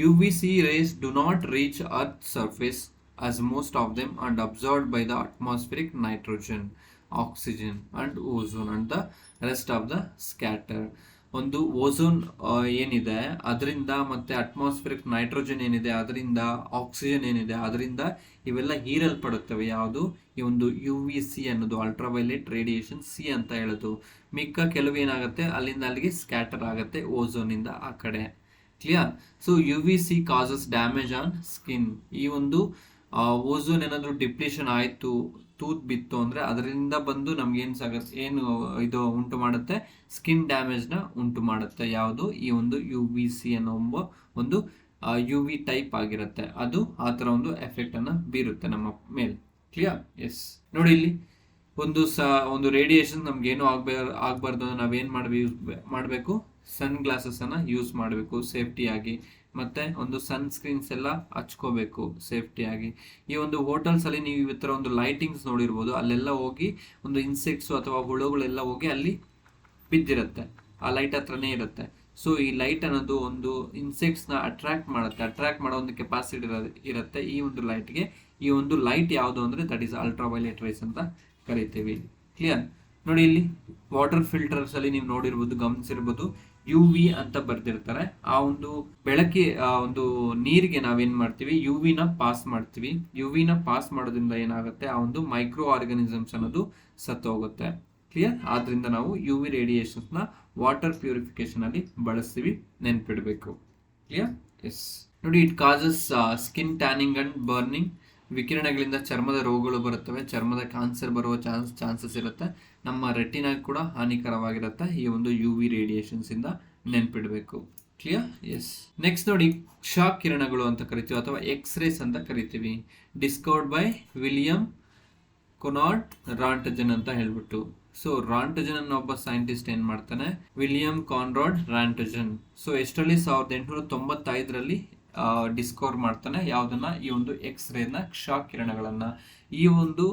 UVC rays do not reach earth surface as most of them and absorbed by the atmospheric nitrogen, oxygen and ozone and the rest of the scatter. ಒಂದು ozone ಏನಿದೆ ಅದರಿಂದ, ಮತ್ತೆ atmospheric nitrogen ಏನಿದೆ ಅದರಿಂದ, oxygen ಏನಿದೆ ಅದರಿಂದ ಇವೆಲ್ಲ ಹೀರಲ್ಪಡುತ್ತವೆ. ಯಾವುದು? ಈ ಒಂದು UVC ಅನ್ನೋದು ಅಲ್ಟ್ರಾವೈಲೆಟ್ ರೇಡಿಯೇಷನ್ C ಅಂತ ಹೇಳೋದು. ಮಿಕ್ಕ ಕೆಲವು ಏನಾಗುತ್ತೆ ಅಲ್ಲಿಂದ ಅಲ್ಲಿಗೆ ಸ್ಕ್ಯಾಟರ್ ಆಗುತ್ತೆ ಓಝೋನ್ ಇಂದ ಆ ಕಡೆ. Clear? So UVC causes damage on skin. ಈ ಒಂದು ಓಝೋನ್ ಏನಾದರೂ ಡಿಪ್ಲೇಷನ್ ಆಯಿತು, ತೂತ್ ಬಿತ್ತು ಅಂದರೆ ಅದರಿಂದ ಬಂದು ಏನು ಇದು ಉಂಟು ಮಾಡುತ್ತೆ? ಸ್ಕಿನ್ ಡ್ಯಾಮೇಜ್ನ ಉಂಟು ಮಾಡುತ್ತೆ. ಯಾವುದು? ಈ ಒಂದು UVC ಅನ್ನೋ ಒಂದು UV ಟೈಪ್ ಆಗಿರುತ್ತೆ. ಅದು ಆ ಥರ ಒಂದು ಎಫೆಕ್ಟನ್ನು ಬೀರುತ್ತೆ ನಮ್ಮ ಮೇಲೆ. ಕ್ಲಿಯರ್? ಎಸ್. ನೋಡಿ ಇಲ್ಲಿ ಒಂದು ರೇಡಿಯೇಷನ್ ನಮ್ಗೇನು ಆಗಬಾರ್ದು ಅಂದ್ರೆ ನಾವೇನು ಮಾಡಬೇಕು? ಸನ್ ಗ್ಲಾಸಸ್ಸನ್ನು ಯೂಸ್ ಮಾಡಬೇಕು ಸೇಫ್ಟಿಯಾಗಿ. ಮತ್ತೆ ಒಂದು ಸನ್ಸ್ಕ್ರೀನ್ಸ್ ಎಲ್ಲ ಹಚ್ಕೋಬೇಕು ಸೇಫ್ಟಿಯಾಗಿ. ಈ ಒಂದು ಹೋಟೆಲ್ಸಲ್ಲಿ ನೀವು ಈ ಥರ ಒಂದು ಲೈಟಿಂಗ್ಸ್ ನೋಡಿರ್ಬೋದು, ಅಲ್ಲೆಲ್ಲ ಹೋಗಿ ಒಂದು ಇನ್ಸೆಕ್ಟ್ಸು ಅಥವಾ ಹುಳುಗಳೆಲ್ಲ ಹೋಗಿ ಅಲ್ಲಿ ಬಿದ್ದಿರುತ್ತೆ, ಆ ಲೈಟ್ ಹತ್ರನೇ ಇರುತ್ತೆ. ಸೊ ಈ ಲೈಟ್ ಅನ್ನೋದು ಒಂದು ಇನ್ಸೆಕ್ಟ್ಸ್ನ ಅಟ್ರಾಕ್ಟ್ ಮಾಡೋ ಒಂದು ಕೆಪಾಸಿಟಿ ಇರುತ್ತೆ ಈ ಒಂದು ಲೈಟ್ಗೆ. ಈ ಒಂದು ಲೈಟ್ ಯಾವುದು ಅಂದರೆ ದಟ್ ಈಸ್ ಅಲ್ಟ್ರಾವೈಲೆಟ್ ರೇಸ್ ಅಂತ ಕರಿತೀವಿ. ಕ್ಲಿಯರ್? ನೋಡಿ ಇಲ್ಲಿ ವಾಟರ್ ಫಿಲ್ಟರ್ಸ್ ಅಲ್ಲಿ ನೀವು ನೋಡಿರ್ಬೋದು, ಗಮನಿಸಿರ್ಬೋದು, UV ಅಂತ ಬರ್ದಿರ್ತಾರೆ. ಆ ಒಂದು ಒಂದು ನೀರಿಗೆ ನಾವೇನ್ ಮಾಡ್ತೀವಿ? UVನ ಪಾಸ್ ಮಾಡ್ತೀವಿ. UVನ ಪಾಸ್ ಮಾಡೋದ್ರಿಂದ ಏನಾಗುತ್ತೆ? ಆ ಒಂದು ಮೈಕ್ರೋ ಆರ್ಗನಿಸಮ್ಸ್ ಅನ್ನೋದು ಸತ್ತೋಗುತ್ತೆ. ಕ್ಲಿಯರ್? ಆದ್ರಿಂದ ನಾವು UV ರೇಡಿಯೇಷನ್ಸ್ನ ವಾಟರ್ ಪ್ಯೂರಿಫಿಕೇಶನ್ ಅಲ್ಲಿ ಬಳಸ್ತೀವಿ, ನೆನ್ಪಿಡ್ಬೇಕು. ಕ್ಲಿಯರ್? ಎಸ್. ನೋಡಿ, it causes skin tanning and burning. ವಿಕಿರಣಗಳಿಂದ ಚರ್ಮದ ರೋಗಗಳು ಬರುತ್ತವೆ, ಚರ್ಮದ ಕ್ಯಾನ್ಸರ್ ಬರುವ ಚಾನ್ಸಸ್ ಇರುತ್ತೆ. ನಮ್ಮ ರೆಟಿನಾ ಕೂಡ ಹಾನಿಕರವಾಗಿರುತ್ತೆ ಈ ಒಂದು UV ರೇಡಿಯೇಷನ್ಸ್ ಇಂದ, ನೆನ್ಪಿಡಬೇಕು. ಕ್ಲಿಯರ್? ಎಸ್. ನೆಕ್ಸ್ಟ್ ನೋಡಿ, ಕ್ಷ ಕಿರಣಗಳು ಅಂತ ಕರಿತೀವಿ ಅಥವಾ ಎಕ್ಸ್ರೇಸ್ ಅಂತ ಕರಿತೀವಿ. Discovered by William Conrad Roentgen ಅಂತ ಹೇಳ್ಬಿಟ್ಟು. ಸೊ ರಾಂಟಜನ್ ಅನ್ನೋ ಒಬ್ಬ ಸೈಂಟಿಸ್ಟ್ ಏನ್ ಮಾಡ್ತಾನೆ? William Conrad Roentgen. ಸೊ ಎಷ್ಟರಲ್ಲಿ? 1895ರಲ್ಲಿ ಡಿಸ್ಕವರ್ ಮಾಡ್ತಾನೆ. ಯಾವುದನ್ನ? ಈ ಒಂದು ಎಕ್ಸ್ರೇನ, ಕ್ಷ ಕಿರಣಗಳನ್ನ. ಈ ಒಂದು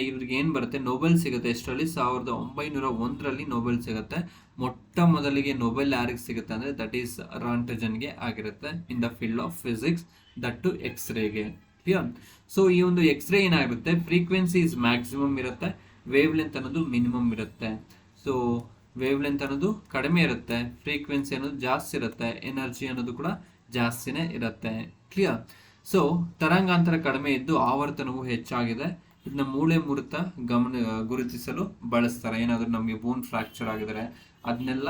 ಇವ್ರಿಗೆ ಏನ್ ಬರುತ್ತೆ? ನೊಬೆಲ್ ಸಿಗುತ್ತೆ. ಎಷ್ಟರಲ್ಲಿ? 1901ರಲ್ಲಿ ನೊಬೆಲ್ ಸಿಗುತ್ತೆ. ಮೊಟ್ಟ ಮೊದಲಿಗೆ ನೊಬೆಲ್ ಯಾರಿಗೆ ಸಿಗುತ್ತೆ ಅಂದ್ರೆ ದಟ್ ಈಸ್ ರಾಂಟಜನ್ಗೆ ಆಗಿರುತ್ತೆ in the field of physics, that to ಎಕ್ಸ್ರೇಗೆ. ಕ್ಲಿಯರ್? ಸೊ ಈ ಒಂದು ಎಕ್ಸ್ರೇ ಏನಾಗುತ್ತೆ? ಫ್ರೀಕ್ವೆನ್ಸಿ ಇಸ್ ಮ್ಯಾಕ್ಸಿಮಮ್ ಇರುತ್ತೆ, ವೇವ್ ಲೆಂತ್ ಅನ್ನೋದು ಮಿನಿಮಮ್ ಇರುತ್ತೆ. ಸೊ ವೇವ್ ಲೆಂತ್ ಅನ್ನೋದು ಕಡಿಮೆ ಇರುತ್ತೆ, ಫ್ರೀಕ್ವೆನ್ಸಿ ಅನ್ನೋದು ಜಾಸ್ತಿ ಇರುತ್ತೆ, ಎನರ್ಜಿ ಅನ್ನೋದು ಕೂಡ ಜಾಸ್ತಿನೇ ಇರುತ್ತೆ. ಕ್ಲಿಯರ್? ಸೊ ತರಂಗಾಂತರ ಕಡಿಮೆ ಇದ್ದು ಆವರ್ತನವು ಹೆಚ್ಚಾಗಿದೆ. ಇದನ್ನ ಮೂಳೆ ಮುರಿತ ಗುರುತಿಸಲು ಬಳಸ್ತಾರೆ. ಏನಾದರೂ ನಮಗೆ ಬೋನ್ ಫ್ರಾಕ್ಚರ್ ಆಗಿದ್ರೆ ಅದನ್ನೆಲ್ಲ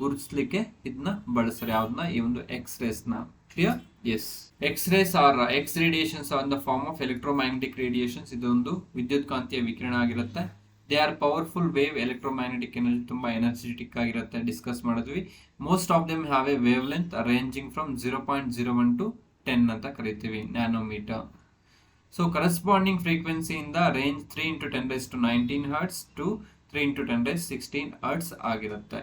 ಗುರುತಿಸ್ಲಿಕ್ಕೆ ಇದನ್ನ ಬಳಸ್ತಾರೆ. ಯಾವ್ದನ್ನ? ಈ ಒಂದು ಎಕ್ಸ್ರೇಸ್ನ. Clear? Yes. X rays are X radiations on the form of electromagnetic radiations. ಇದೊಂದು ವಿದ್ಯುತ್ ಕಾಂತೀಯ ವಿಕಿರಣ ಆಗಿರುತ್ತೆ. They are powerful wave. Electromagnetic energy ತುಂಬಾ ಎನರ್ಜೆಟಿಕ್ ಆಗಿರುತ್ತೆ, ಡಿಸ್ಕಸ್ ಮಾಡಿದ್ವಿ. Most of them have a wavelength ranging from 0.01 to 10 ಅಂತ ಕರಿತೀವಿ, ನ್ಯಾನೋಮೀಟರ್. ಸೊ ಕರೆಸ್ಪಾಂಡಿಂಗ್ ಫ್ರೀಕ್ವೆನ್ಸಿಯಿಂದ ರೇಂಜ್ 3 × 10⁻19 Hz to 3 × 10⁻16 Hz ಆಗಿರುತ್ತೆ.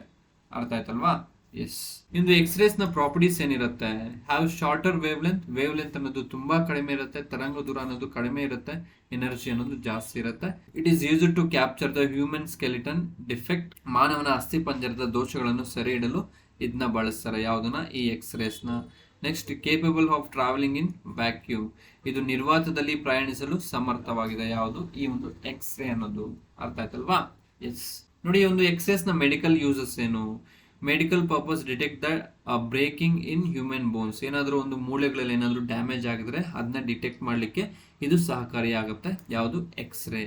ಅರ್ಥ ಆಯ್ತಲ್ವಾ? ಎಸ್. ಇಂದು ಎಕ್ಸ್ರೇಸ್ ನ ಪ್ರಾಪರ್ಟೀಸ್ ಏನಿರುತ್ತೆ, ಹ್ಯಾವ್ ಶಾರ್ಟರ್ ವೇವ್ ಲೆಂತ್ ಅನ್ನೋದು ತುಂಬಾ ಕಡಿಮೆ ಇರುತ್ತೆ, ತರಂಗ ದೂರ ಅನ್ನೋದು ಕಡಿಮೆ ಇರುತ್ತೆ, ಎನರ್ಜಿ ಅನ್ನೋದು ಜಾಸ್ತಿ ಇರುತ್ತೆ. It is used to capture the human skeleton defect, ಮಾನವನ ಅಸ್ಥಿ ಪಂಜರದ ದೋಷಗಳನ್ನು ಸೆರೆ ಇಡಲು ಇದನ್ನ ಬಳಸ್ತಾರೆ. ಯಾವ್ದನ್ನ? ಈ ಎಕ್ಸ್ರೇಸ್ ನ. Next, capable of travelling in vacuum, ಇದು ನಿರ್ವಾತದಲ್ಲಿ ಪ್ರಯಾಣಿಸಲು ಸಮರ್ಥವಾಗಿದೆ. ಯಾವುದು? ಈ ಒಂದು ಎಕ್ಸ್ರೇ ಅನ್ನೋದು. ಅರ್ಥ ಆಯ್ತಲ್ವಾ? ಎಸ್. ನೋಡಿ, ಈ ಒಂದು ಎಕ್ಸ್ರೇಸ್ ನ ಮೆಡಿಕಲ್ ಯೂಸಸ್ ಏನು? Medical purpose, detect the breaking in human bones, ಏನಾದರೂ ಒಂದು ಮೂಳೆಗಳಲ್ಲಿ ಏನಾದರೂ ಡ್ಯಾಮೇಜ್ ಆಗಿದ್ರೆ ಅದನ್ನ ಡಿಟೆಕ್ಟ್ ಮಾಡಲಿಕ್ಕೆ ಇದು ಸಹಕಾರಿಯಾಗುತ್ತೆ. ಯಾವುದು? ಎಕ್ಸ್ರೇ.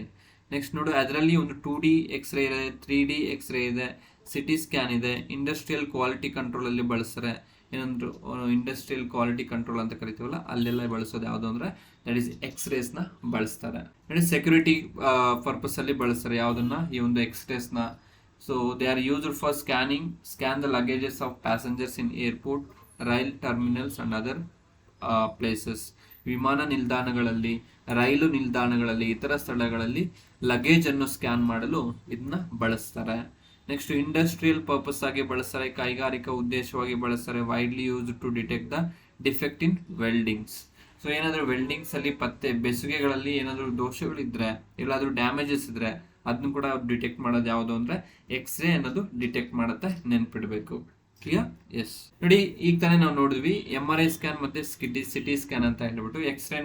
ನೆಕ್ಸ್ಟ್ ನೋಡು, ಅದರಲ್ಲಿ ಒಂದು 2D ಎಕ್ಸ್ರೇ ಇದೆ, 3D ಎಕ್ಸ್ರೇ ಇದೆ, ಸಿಟಿ ಸ್ಕ್ಯಾನ್ ಇದೆ, ಇಂಡಸ್ಟ್ರಿಯಲ್ ಕ್ವಾಲಿಟಿ ಕಂಟ್ರೋಲ್ ಅಲ್ಲಿ ಬಳಸ್ತಾರೆ. ಏನಂದ್ರು ಇಂಡಸ್ಟ್ರಿಯಲ್ ಕ್ವಾಲಿಟಿ ಕಂಟ್ರೋಲ್ ಅಂತ ಕರಿತೀವಲ್ಲ, ಅಲ್ಲೆಲ್ಲ ಬಳಸೋದು ಯಾವುದು ಅಂದ್ರೆ ದಟ್ ಈಸ್ ಎಕ್ಸ್ರೇಸ್ ನ ಬಳಸ್ತಾರೆ. ಸೆಕ್ಯೂರಿಟಿ ಪರ್ಪಸ್ ಅಲ್ಲಿ ಬಳಸ್ತಾರೆ. ಯಾವ್ದನ್ನ? ಈ ಒಂದು ಎಕ್ಸ್ರೇಸ್ ನ. So they are used for scan the luggages of passengers in airport, rail terminals and other places. ವಿಮಾನ ನಿಲ್ದಾಣಗಳಲ್ಲಿ, ರೈಲು ನಿಲ್ದಾಣಗಳಲ್ಲಿ, ಇತರ ಸ್ಥಳಗಳಲ್ಲಿ ಲಗೇಜ್ ಅನ್ನು ಸ್ಕ್ಯಾನ್ ಮಾಡಲು ಇದನ್ನ ಬಳಸ್ತಾರೆ. ನೆಕ್ಸ್ಟ್, ಇಂಡಸ್ಟ್ರಿಯಲ್ ಪರ್ಪಸ್ ಆಗಿ ಬಳಸ್ತಾರೆ, ಕೈಗಾರಿಕಾ ಉದ್ದೇಶವಾಗಿ ಬಳಸ್ತಾರೆ. Widely used to detect the defect in weldings. So ಏನಾದರೂ ವೆಲ್ಡಿಂಗ್ಸ್ ಅಲ್ಲಿ ಬೆಸುಗೆಗಳಲ್ಲಿ ಏನಾದರೂ ದೋಷಗಳಿದ್ರೆ, ಎಲ್ಲಾದರೂ ಡ್ಯಾಮೇಜಸ್ ಇದ್ರೆ ಅದನ್ನು ಕೂಡ ಡಿಟೆಕ್ಟ್ ಮಾಡೋದು ಯಾವುದು ಅಂದ್ರೆ ಎಕ್ಸ್ರೇ ಅನ್ನೋದು ಡಿಟೆಕ್ಟ್ ಮಾಡುತ್ತೆ. ನೆನ್ಪಿಡ್ಬೇಕು. ಕ್ಲಿಯರ್? ಎಸ್. ನೋಡಿ, ಈಗ ತಾನೇ ನಾವು ನೋಡಿದ್ವಿ MRI ಸ್ಕ್ಯಾನ್ ಮತ್ತೆ ಸಿಟಿ ಸ್ಕ್ಯಾನ್ ಅಂತ ಹೇಳ್ಬಿಟ್ಟು ಎಕ್ಸ್ರೇ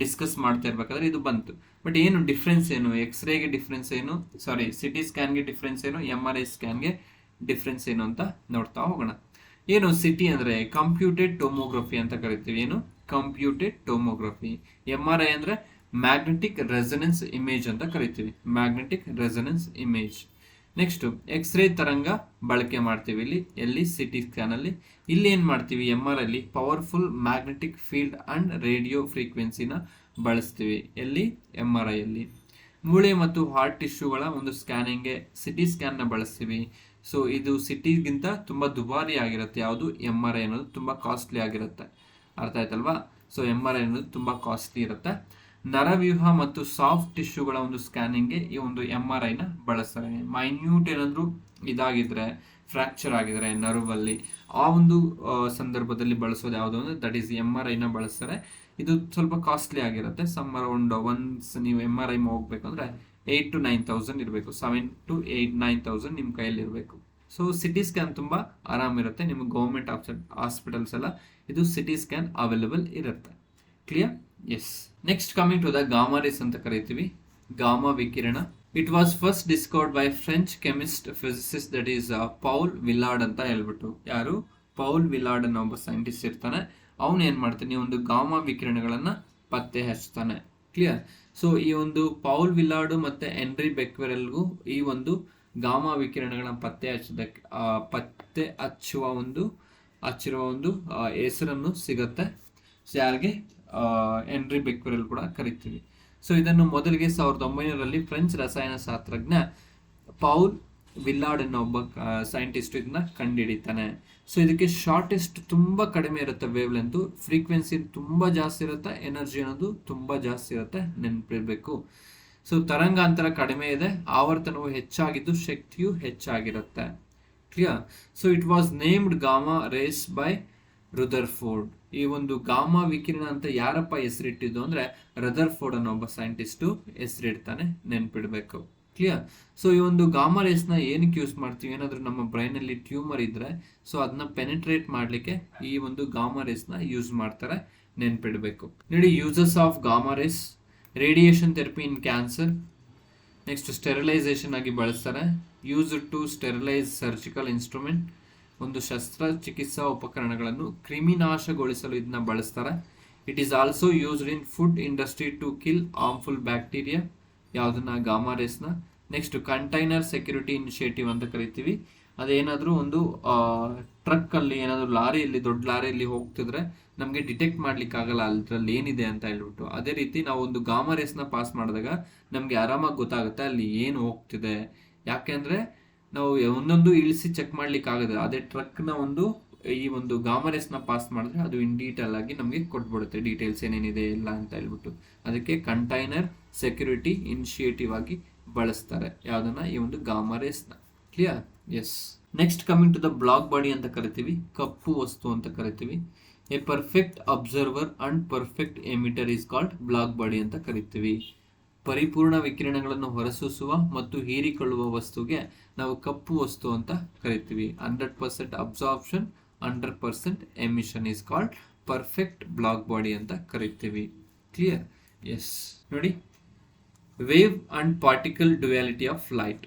ಡಿಸ್ಕಸ್ ಮಾಡ್ತಾ ಇರ್ಬೇಕಾದ್ರೆ ಇದು ಬಂತು. ಬಟ್ ಏನು ಡಿಫ್ರೆನ್ಸ್ ಏನು? ಎಕ್ಸ್ರೇಗೆ ಡಿಫ್ರೆನ್ಸ್ ಏನು, ಸಾರಿ ಸಿಟಿ ಸ್ಕ್ಯಾನ್ಗೆ ಡಿಫ್ರೆನ್ಸ್ ಏನು, MRI ಸ್ಕ್ಯಾನ್ಗೆ ಡಿಫ್ರೆನ್ಸ್ ಏನು ಅಂತ ನೋಡ್ತಾ ಹೋಗೋಣ. ಏನು ಸಿಟಿ ಅಂದ್ರೆ ಕಂಪ್ಯೂಟೆಡ್ ಟೋಮೋಗ್ರಫಿ ಅಂತ ಕರಿತೀವಿ. ಏನು? Computed tomography. MRI ಅಂದ್ರೆ ಮ್ಯಾಗ್ನೆಟಿಕ್ ರೆಸನೆನ್ಸ್ ಇಮೇಜ್ ಅಂತ ಕರಿತೀವಿ. Magnetic resonance image. Next, x ray ತರಂಗ ಬಳಕೆ ಮಾಡ್ತೀವಿ ಎಲ್ಲಿ? ಸಿಟಿ ಸ್ಕ್ಯಾನ್ ಅಲ್ಲಿ. ಇಲ್ಲಿ ಏನ್ ಮಾಡ್ತೀವಿ? MRI ಅಲ್ಲಿ powerful magnetic field and radio ಫ್ರೀಕ್ವೆನ್ಸಿನ ಬಳಸ್ತೀವಿ. ಎಲ್ಲಿ? MRI ಅಲ್ಲಿ. ಮೂಳೆ ಮತ್ತು ಹಾರ್ಟ್ ಟಿಶ್ಯೂಗಳ ಒಂದು ಸ್ಕ್ಯಾನಿಂಗ್ಗೆ ಸಿಟಿ ಸ್ಕ್ಯಾನ್ ನ ಬಳಸ್ತೀವಿ. ಸೊ ಇದು ಸಿಟಿಗಿಂತ ತುಂಬಾ ದುಬಾರಿ ಆಗಿರುತ್ತೆ. ಯಾವುದು? MRI ಅನ್ನೋದು ತುಂಬಾ ಕಾಸ್ಟ್ಲಿ ಆಗಿರುತ್ತೆ. ಅರ್ಥ ಆಯ್ತಲ್ವಾ? ಸೊ MRI ಅನ್ನೋದು ತುಂಬಾ ಕಾಸ್ಟ್ಲಿ ಇರುತ್ತೆ. ನರವ್ಯೂಹ ಮತ್ತು ಸಾಫ್ಟ್ ಟಿಶ್ಯೂಗಳ ಒಂದು ಸ್ಕ್ಯಾನಿಂಗ್ಗೆ ಈ ಒಂದು MRI ನ ಬಳಸ್ತಾರೆ. ಮೈನ್ಯೂಟ್ ಏನಾದ್ರು ಇದಾಗಿದ್ರೆ, ಫ್ರಾಕ್ಚರ್ ಆಗಿದ್ರೆ ನರ್ವ್ ಅಲ್ಲಿ, ಆ ಒಂದು ಸಂದರ್ಭದಲ್ಲಿ ಬಳಸೋದು ಯಾವುದು ಅಂದ್ರೆ ದಟ್ ಈಸ್ MRI ನ ಬಳಸ್ತಾರೆ. ಇದು ಸ್ವಲ್ಪ ಕಾಸ್ಟ್ಲಿ ಆಗಿರುತ್ತೆ. ಸಮ್ ಅರೌಂಡ್ ಒನ್ಸ್ ನೀವು MRI ಹೋಗ್ಬೇಕಂದ್ರೆ 8,000 to 9,000 ಇರಬೇಕು. 7,000 to 9,000 ನಿಮ್ಮ ಕೈಯಲ್ಲಿ ಇರಬೇಕು. ಸೊ ಸಿಟಿ ಸ್ಕ್ಯಾನ್ ತುಂಬಾ ಆರಾಮಿರುತ್ತೆ. ನಿಮ್ಗೆ ಗೌರ್ಮೆಂಟ್ ಹಾಸ್ಪಿಟಲ್ಸ್ ಎಲ್ಲ ಇದು ಸಿಟಿ ಸ್ಕ್ಯಾನ್ ಅವೈಲೇಬಲ್ ಇರುತ್ತೆ. Clear? Yes. Next, coming to the gamma rays ಅಂತ ಕರಿತೀವಿ. ಗಾಮಾ ವಿಕಿರಣ. It was first discovered by French chemist physicist that is Paul Villard ಅಂತ ಹೇಳ್ಬಿಟ್ಟು. ಯಾರು? ಪೌಲ್ ವಿಲಾರ್ಡ್ ಅನ್ನೋ ಒಬ್ಬ ಸೈಂಟಿಸ್ಟ್ ಇರ್ತಾನೆ. ಅವನು ಏನ್ ಮಾಡ್ತಾನೆ? ಈ ಒಂದು ಗಾಮಾ ವಿಕಿರಣಗಳನ್ನ ಪತ್ತೆ ಹಚ್ತಾನೆ. ಕ್ಲಿಯರ್? ಸೊ ಈ ಒಂದು ಪೌಲ್ ವಿಲಾರ್ಡ್ ಮತ್ತೆ ಹೆನ್ರಿ ಬೆಕ್ವೆರೆಲ್ಗೂ ಈ ಒಂದು ಗಾಮಾ ವಿಕಿರಣಗಳನ್ನ ಪತ್ತೆ ಹಚ್ಚಿರುವ ಒಂದು ಹೆಸರನ್ನು ಸಿಗತ್ತೆ. ಯಾರಿಗೆ? ಹೆನ್ರಿ ಬೆಕ್ವೆರೆಲ್ ಕೂಡ ಕರಿತೀವಿ. ಸೊ ಇದನ್ನು ಮೊದಲಿಗೆ 1900ರಲ್ಲಿ ಫ್ರೆಂಚ್ ರಸಾಯನ ಶಾಸ್ತ್ರಜ್ಞ ಪೌಲ್ ವಿಲಾರ್ಡ್ ಅನ್ನೋ ಒಬ್ಬ ಸೈಂಟಿಸ್ಟ್ ಇದನ್ನ ಕಂಡುಹಿಡಿತಾನೆ. ಸೊ ಇದಕ್ಕೆ ಶಾರ್ಟೆಸ್ಟ್ ತುಂಬಾ ಕಡಿಮೆ ಇರುತ್ತೆ ವೇವ್ ಲೆಂತ್, ಫ್ರೀಕ್ವೆನ್ಸಿ ತುಂಬಾ ಜಾಸ್ತಿ ಇರುತ್ತೆ, ಎನರ್ಜಿ ಅನ್ನೋದು ತುಂಬಾ ಜಾಸ್ತಿ ಇರುತ್ತೆ. ನೆನಪಿರ್ಬೇಕು. ಸೊ ತರಂಗಾಂತರ ಕಡಿಮೆ ಇದೆ, ಆವರ್ತನವು ಹೆಚ್ಚಾಗಿದ್ದು ಶಕ್ತಿಯು ಹೆಚ್ಚಾಗಿರುತ್ತೆ. Clear? So it was named gamma race by Rutherford. ಈ ಒಂದು ಗಾಮಾ ವಿಕಿರಣ ಅಂತ ಯಾರಪ್ಪ ಹೆಸರಿಟ್ಟಿದ್ದು ಅಂದ್ರೆ ರದರ್ಫೋರ್ಡ್ ಅನ್ನೋ ಒಬ್ಬ ಸೈಂಟಿಸ್ಟ್ ಹೆಸರಿಡ್ತಾನೆ. ನೆನ್ಪಿಡ್ಬೇಕು. ಕ್ಲಿಯರ್? ಸೊ ಈ ಒಂದು ಗಾಮಾ ರೇಸ್ ನ ಏನಕ್ಕೆ ಯೂಸ್ ಮಾಡ್ತೀವಿ? ಏನಾದ್ರೂ ನಮ್ಮ ಬ್ರೈನ್ ಅಲ್ಲಿ ಟ್ಯೂಮರ್ ಇದ್ರೆ ಸೊ ಅದನ್ನ ಪೆನಿಟ್ರೇಟ್ ಮಾಡ್ಲಿಕ್ಕೆ ಈ ಒಂದು ಗಾಮಾ ರೇಸ್ ನ ಯೂಸ್ ಮಾಡ್ತಾರೆ. ನೆನ್ಪಿಡ್ಬೇಕು. ನೋಡಿ, uses of gamma rays: radiation therapy in cancer. Next, sterilisation ಆಗಿ ಬಳಸ್ತಾರೆ. Use to sterilise surgical instrument, ಒಂದು ಶಸ್ತ್ರಚಿಕಿತ್ಸಾ ಉಪಕರಣಗಳನ್ನು ಕ್ರಿಮಿನಾಶಗೊಳಿಸಲು ಇದನ್ನ ಬಳಸ್ತಾರೆ. It is also used in food industry to kill harmful bacteria. ಯಾವುದನ್ನ? ಗಾಮಾ ರೇಸ್ನ. ನೆಕ್ಸ್ಟ್, ಕಂಟೈನರ್ ಸೆಕ್ಯೂರಿಟಿ ಇನಿಷಿಯೇಟಿವ್ ಅಂತ ಕರಿತೀವಿ. ಅದೇನಾದ್ರೂ ಒಂದು ಟ್ರಕ್ ಅಲ್ಲಿ ಏನಾದ್ರು ಲಾರಿಯಲ್ಲಿ, ದೊಡ್ಡ ಲಾರಿಯಲ್ಲಿ ಹೋಗ್ತಿದ್ರೆ ನಮಗೆ ಡಿಟೆಕ್ಟ್ ಮಾಡ್ಲಿಕ್ಕೆ ಆಗಲ್ಲ ಅದ್ರಲ್ಲಿ ಏನಿದೆ ಅಂತ ಹೇಳ್ಬಿಟ್ಟು. ಅದೇ ರೀತಿ ನಾವು ಒಂದು ಗಾಮಾ ರೇಸ್ನ ಪಾಸ್ ಮಾಡಿದಾಗ ನಮ್ಗೆ ಆರಾಮಾಗಿ ಗೊತ್ತಾಗುತ್ತೆ ಅಲ್ಲಿ ಏನು ಹೋಗ್ತಿದೆ. ಯಾಕೆಂದ್ರೆ ನಾವು ಒಂದೊಂದು ಇಳಿಸಿ ಚೆಕ್ ಮಾಡ್ಲಿಕ್ಕೆ ಆಗದೆ. ಅದೇ ಟ್ರಕ್ನ ಈ ಒಂದು ಗಾಮಾ ರೇಸ್ನ ಪಾಸ್ ಮಾಡಿದ್ರೆ ಅದು ಇನ್ ಡೀಟೇಲ್ ಆಗಿ ನಮಗೆ ಕೊಟ್ಬಿಡುತ್ತೆ, ಡೀಟೇಲ್ಸ್ ಏನೇನಿದೆ ಎಲ್ಲ ಅಂತ ಹೇಳ್ಬಿಟ್ಟು. ಅದಕ್ಕೆ ಕಂಟೈನರ್ ಸೆಕ್ಯೂರಿಟಿ ಇನಿಷಿಯೇಟಿವ್ ಆಗಿ ಬಳಸ್ತಾರೆ. ಯಾವ್ದನ್ನ? ಈ ಒಂದು ಗಾಮಾ ರೇಸ್ನ. Clear? Yes. Next coming to the black body ಅಂತ ಕರಿತೀವಿ, ಕಪ್ಪು ವಸ್ತು ಅಂತ ಕರಿತೀವಿ. A perfect absorber and perfect emitter is called black body ಅಂತ ಕರಿತೀವಿ. ಪರಿಪೂರ್ಣ ವಿಕಿರಣಗಳನ್ನು ಹೊರಸೂಸುವ ಮತ್ತು ಹೀರಿಕೊಳ್ಳುವ ವಸ್ತುಗೆ ನಾವು ಕಪ್ಪು ವಸ್ತು ಅಂತ ಕರಿತೀವಿ. 100% absorption, 100% emission is called perfect black body ಅಂತ ಕರಿತೀವಿ. ಕ್ಲಿಯರ್? ಎಸ್. ನೋಡಿ, wave and particle duality of light.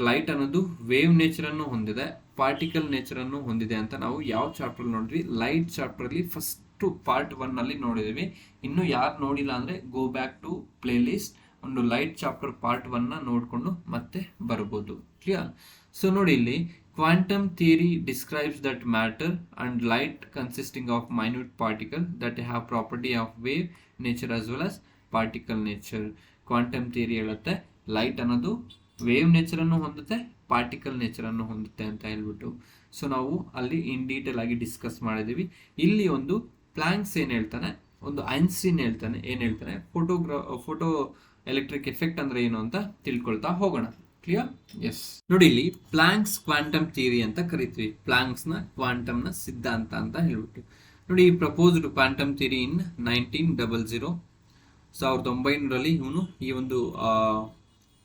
Light ಅನ್ನೋದು ವೇವ್ ನೇಚರ್ ಅನ್ನು ಹೊಂದಿದೆ, ಪಾರ್ಟಿಕಲ್ ನೇಚರ್ ಅನ್ನು ಹೊಂದಿದೆ ಅಂತ ನಾವು ಯಾವ ಚಾಪ್ಟರ್ ನೋಡಿದ್ವಿ? ಲೈಟ್ ಚಾಪ್ಟರ್ ಅಲ್ಲಿ ಫಸ್ಟ್ ಪಾರ್ಟ್ 1 ಅಲ್ಲಿ ನೋಡಿದ್ವಿ. ಇನ್ನು ಯಾರು ನೋಡಿಲ್ಲ ಅಂದ್ರೆ go back to playlist, ಒಂದು ಲೈಟ್ ಚಾಪ್ಟರ್ ಪಾರ್ಟ್ 1 ನ ನೋಡ್ಕೊಂಡು ಮತ್ತೆ ಬರ್ಬೋದು. ಕ್ಲಿಯರ್? ಸೊ ನೋಡಿ, ಇಲ್ಲಿ quantum theory describes that matter and light consisting of minute particle that have property of wave nature as well as particle nature. Quantum theory ಹೇಳುತ್ತೆ light ಅನ್ನೋದು wave nature ಅನ್ನು ಹೊಂದುತ್ತೆ, ಪಾರ್ಟಿಕಲ್ ನೇಚರ್ ಅನ್ನು ಹೊಂದುತ್ತೆ ಅಂತ ಹೇಳ್ಬಿಟ್ಟು. So ನಾವು ಅಲ್ಲಿ ಇನ್ ಡೀಟೇಲ್ ಆಗಿ ಡಿಸ್ಕಸ್ ಮಾಡಿದೀವಿ. ಇಲ್ಲಿ ಒಂದು ಪ್ಲಾಂಕ್ಸ್ ಏನ್ ಹೇಳ್ತಾನೆ, ಒಂದು ಐನ್ಸ್ಟೀನ್ ಏನ್ ಹೇಳ್ತಾನೆ, ಫೋಟೋ ಎಲೆಕ್ಟ್ರಿಕ್ ಎಫೆಕ್ಟ್ ಅಂದ್ರೆ ಏನು ಅಂತ ತಿಳ್ಕೊಳ್ತಾ ಹೋಗೋಣ. ಕ್ಲಿಯರ್? ಎಸ್. ನೋಡಿ, ಇಲ್ಲಿ ಪ್ಲಾಂಕ್ಸ್ ಕ್ವಾಂಟಮ್ ಥಿಯರಿ ಅಂತ ಕರಿತೀವಿ. ಪ್ಲಾಂಕ್ಸ್ ನ ಕ್ವಾಂಟಮ್ ನ ಸಿದ್ಧಾಂತ ಅಂತ ಹೇಳ್ಬಿಟ್ಟು. ನೋಡಿ, ಪ್ರಪೋಸ್ಡ್ ಕ್ವಾಂಟಮ್ ಥಿಯರಿ ಇನ್ 1900, 1900 ಇವನು ಈ ಒಂದು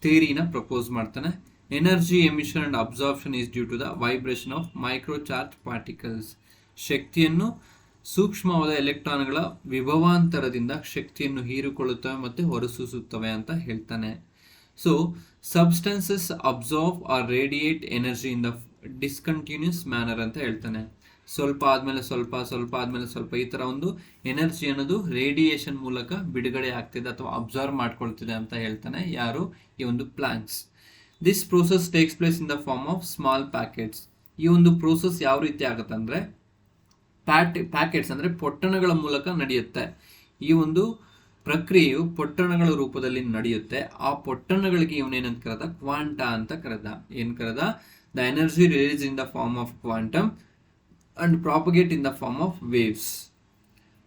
ಥಿಯರಿನ ಪ್ರಪೋಸ್ ಮಾಡ್ತಾನೆ. Energy emission and absorption is due to the vibration of micro charge particles. ಶಕ್ತಿಯನ್ನು ಸೂಕ್ಷ್ಮವಾದ ಎಲೆಕ್ಟ್ರಾನ್ಗಳ ವಿಭವಾಂತರದಿಂದ ಶಕ್ತಿಯನ್ನು ಹೀರಿಕೊಳ್ಳುತ್ತವೆ ಮತ್ತು ಹೊರಸೂಸುತ್ತವೆ ಅಂತ ಹೇಳ್ತಾನೆ. So substances absorb or radiate energy in the discontinuous manner ಅಂತ ಹೇಳ್ತಾನೆ. ಸ್ವಲ್ಪ ಆದ್ಮೇಲೆ ಸ್ವಲ್ಪ, ಸ್ವಲ್ಪ ಆದ್ಮೇಲೆ ಸ್ವಲ್ಪ, ಈ ತರ ಒಂದು ಎನರ್ಜಿ ಅನ್ನೋದು ರೇಡಿಯೇಷನ್ ಮೂಲಕ ಬಿಡುಗಡೆ ಆಗ್ತಿದೆ ಅಥವಾ ಅಬ್ಸರ್ವ್ ಮಾಡ್ಕೊಳ್ತಿದೆ ಅಂತ ಹೇಳ್ತಾನೆ. ಯಾರು? ಈ ಒಂದು Planck's. This process takes place in the form of small packets. ಈ ಒಂದು ಪ್ರೋಸೆಸ್ ಯಾವ ರೀತಿ ಆಗುತ್ತೆ ಅಂದ್ರೆ ಪ್ಯಾಕೆಟ್ಸ್ ಅಂದ್ರೆ ಪೊಟ್ಟಣಗಳ ಮೂಲಕ ನಡೆಯುತ್ತೆ. ಈ ಒಂದು ಪ್ರಕ್ರಿಯೆಯು ಪೊಟ್ಟಣಗಳ ರೂಪದಲ್ಲಿ ನಡೆಯುತ್ತೆ. ಆ ಪೊಟ್ಟಣಗಳಿಗೆ ಇವನೇನಂತ ಕರೆದ? ಕ್ವಾಂಟಾ ಅಂತ ಕರೆದ. ಏನ್ ಕರೆದ? The energy release in the form of quantum and propagate in the form of waves.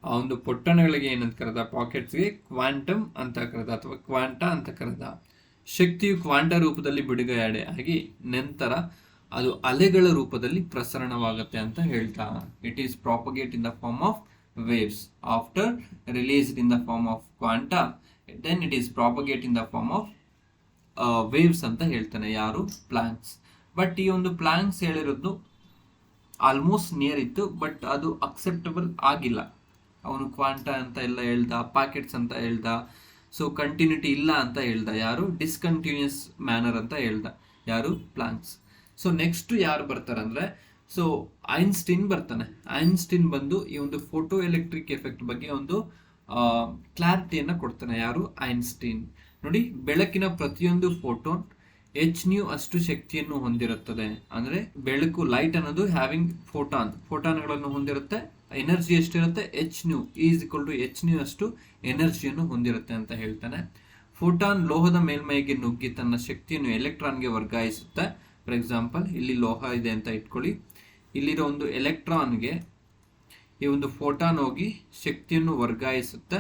ಆ ಒಂದು ಪೊಟ್ಟಣಗಳಿಗೆ ಏನಂತ ಕರೆದ? ಪಾಕೆಟ್ಸ್ಗೆ ಕ್ವಾಂಟಮ್ ಅಂತ ಕರೆದ ಅಥವಾ ಕ್ವಾಂಟಾ ಅಂತ ಕರೆದ. ಶಕ್ತಿಯು ಕ್ವಾಂಟಾ ರೂಪದಲ್ಲಿ ಬಿಡುಗಡೆ ಆಗಿ ನಂತರ ಅದು ಅಲೆಗಳ ರೂಪದಲ್ಲಿ ಪ್ರಸರಣವಾಗುತ್ತೆ ಅಂತ ಹೇಳ್ತಾ. It is propagate in the form of waves after released in the form of quanta, then it is propagate in the form of waves ಅಂತ ಹೇಳ್ತಾನೆ. ಯಾರು? ಪ್ಲಾಂಕ್ಸ್. ಬಟ್ ಈ ಒಂದು ಪ್ಲಾಂಕ್ಸ್ ಹೇಳಿರೋದು ಆಲ್ಮೋಸ್ಟ್ ನಿಯರ್ ಇತ್ತು, ಬಟ್ ಅದು ಅಕ್ಸೆಪ್ಟಬಲ್ ಆಗಿಲ್ಲ. ಅವನು ಕ್ವಾಂಟಾ ಅಂತ ಎಲ್ಲ ಹೇಳ್ದ, ಪ್ಯಾಕೆಟ್ಸ್ ಅಂತ ಹೇಳ್ದ, ಸೊ ಕಂಟಿನ್ಯೂಟಿ ಇಲ್ಲ ಅಂತ ಹೇಳ್ದ. ಯಾರು? ಡಿಸ್ಕಂಟಿನ್ಯೂಸ್ ಮ್ಯಾನರ್ ಅಂತ ಹೇಳ್ದ. ಯಾರು? ಪ್ಲಾಂಕ್ಸ್. ಸೊ ನೆಕ್ಸ್ಟ್ ಯಾರು ಬರ್ತಾರಂದ್ರೆ, ಸೊ ಐನ್ಸ್ಟೀನ್ ಬರ್ತಾನೆ. ಐನ್ಸ್ಟೀನ್ ಬಂದು ಈ ಒಂದು ಫೋಟೋ ಎಲೆಕ್ಟ್ರಿಕ್ ಎಫೆಕ್ಟ್ ಬಗ್ಗೆ ಒಂದು ಕ್ಲಾರಿಟಿಯನ್ನ ಕೊಡ್ತಾನೆ. ಯಾರು? ಐನ್ಸ್ಟೀನ್. ನೋಡಿ, ಬೆಳಕಿನ ಪ್ರತಿಯೊಂದು ಫೋಟೋನ್ hν ಅಷ್ಟು ಶಕ್ತಿಯನ್ನು ಹೊಂದಿರುತ್ತದೆ. ಅಂದ್ರೆ ಬೆಳಕು, ಲೈಟ್ ಅನ್ನೋದು ಹ್ಯಾವಿಂಗ್ ಫೋಟಾನ್ಗಳನ್ನು ಹೊಂದಿರುತ್ತೆ. ಎನರ್ಜಿ ಎಷ್ಟಿರುತ್ತೆ? hν is equal to hν ಅಷ್ಟು ಎನರ್ಜಿಯನ್ನು ಹೊಂದಿರುತ್ತೆ ಅಂತ ಹೇಳ್ತಾನೆ. ಫೋಟಾನ್ ಲೋಹದ ಮೇಲ್ಮೈಗೆ ನುಗ್ಗಿ ತನ್ನ ಶಕ್ತಿಯನ್ನು ಎಲೆಕ್ಟ್ರಾನ್ಗೆ ವರ್ಗಾಯಿಸುತ್ತೆ. ಫಾರ್ ಎಕ್ಸಾಂಪಲ್, ಇಲ್ಲಿ ಲೋಹ ಇದೆ ಅಂತ ಇಟ್ಕೊಳ್ಳಿ. ಇಲ್ಲಿರೋ ಒಂದು ಎಲೆಕ್ಟ್ರಾನ್ಗೆ ಈ ಒಂದು ಫೋಟಾನ್ ಹೋಗಿ ಶಕ್ತಿಯನ್ನು ವರ್ಗಾಯಿಸುತ್ತೆ.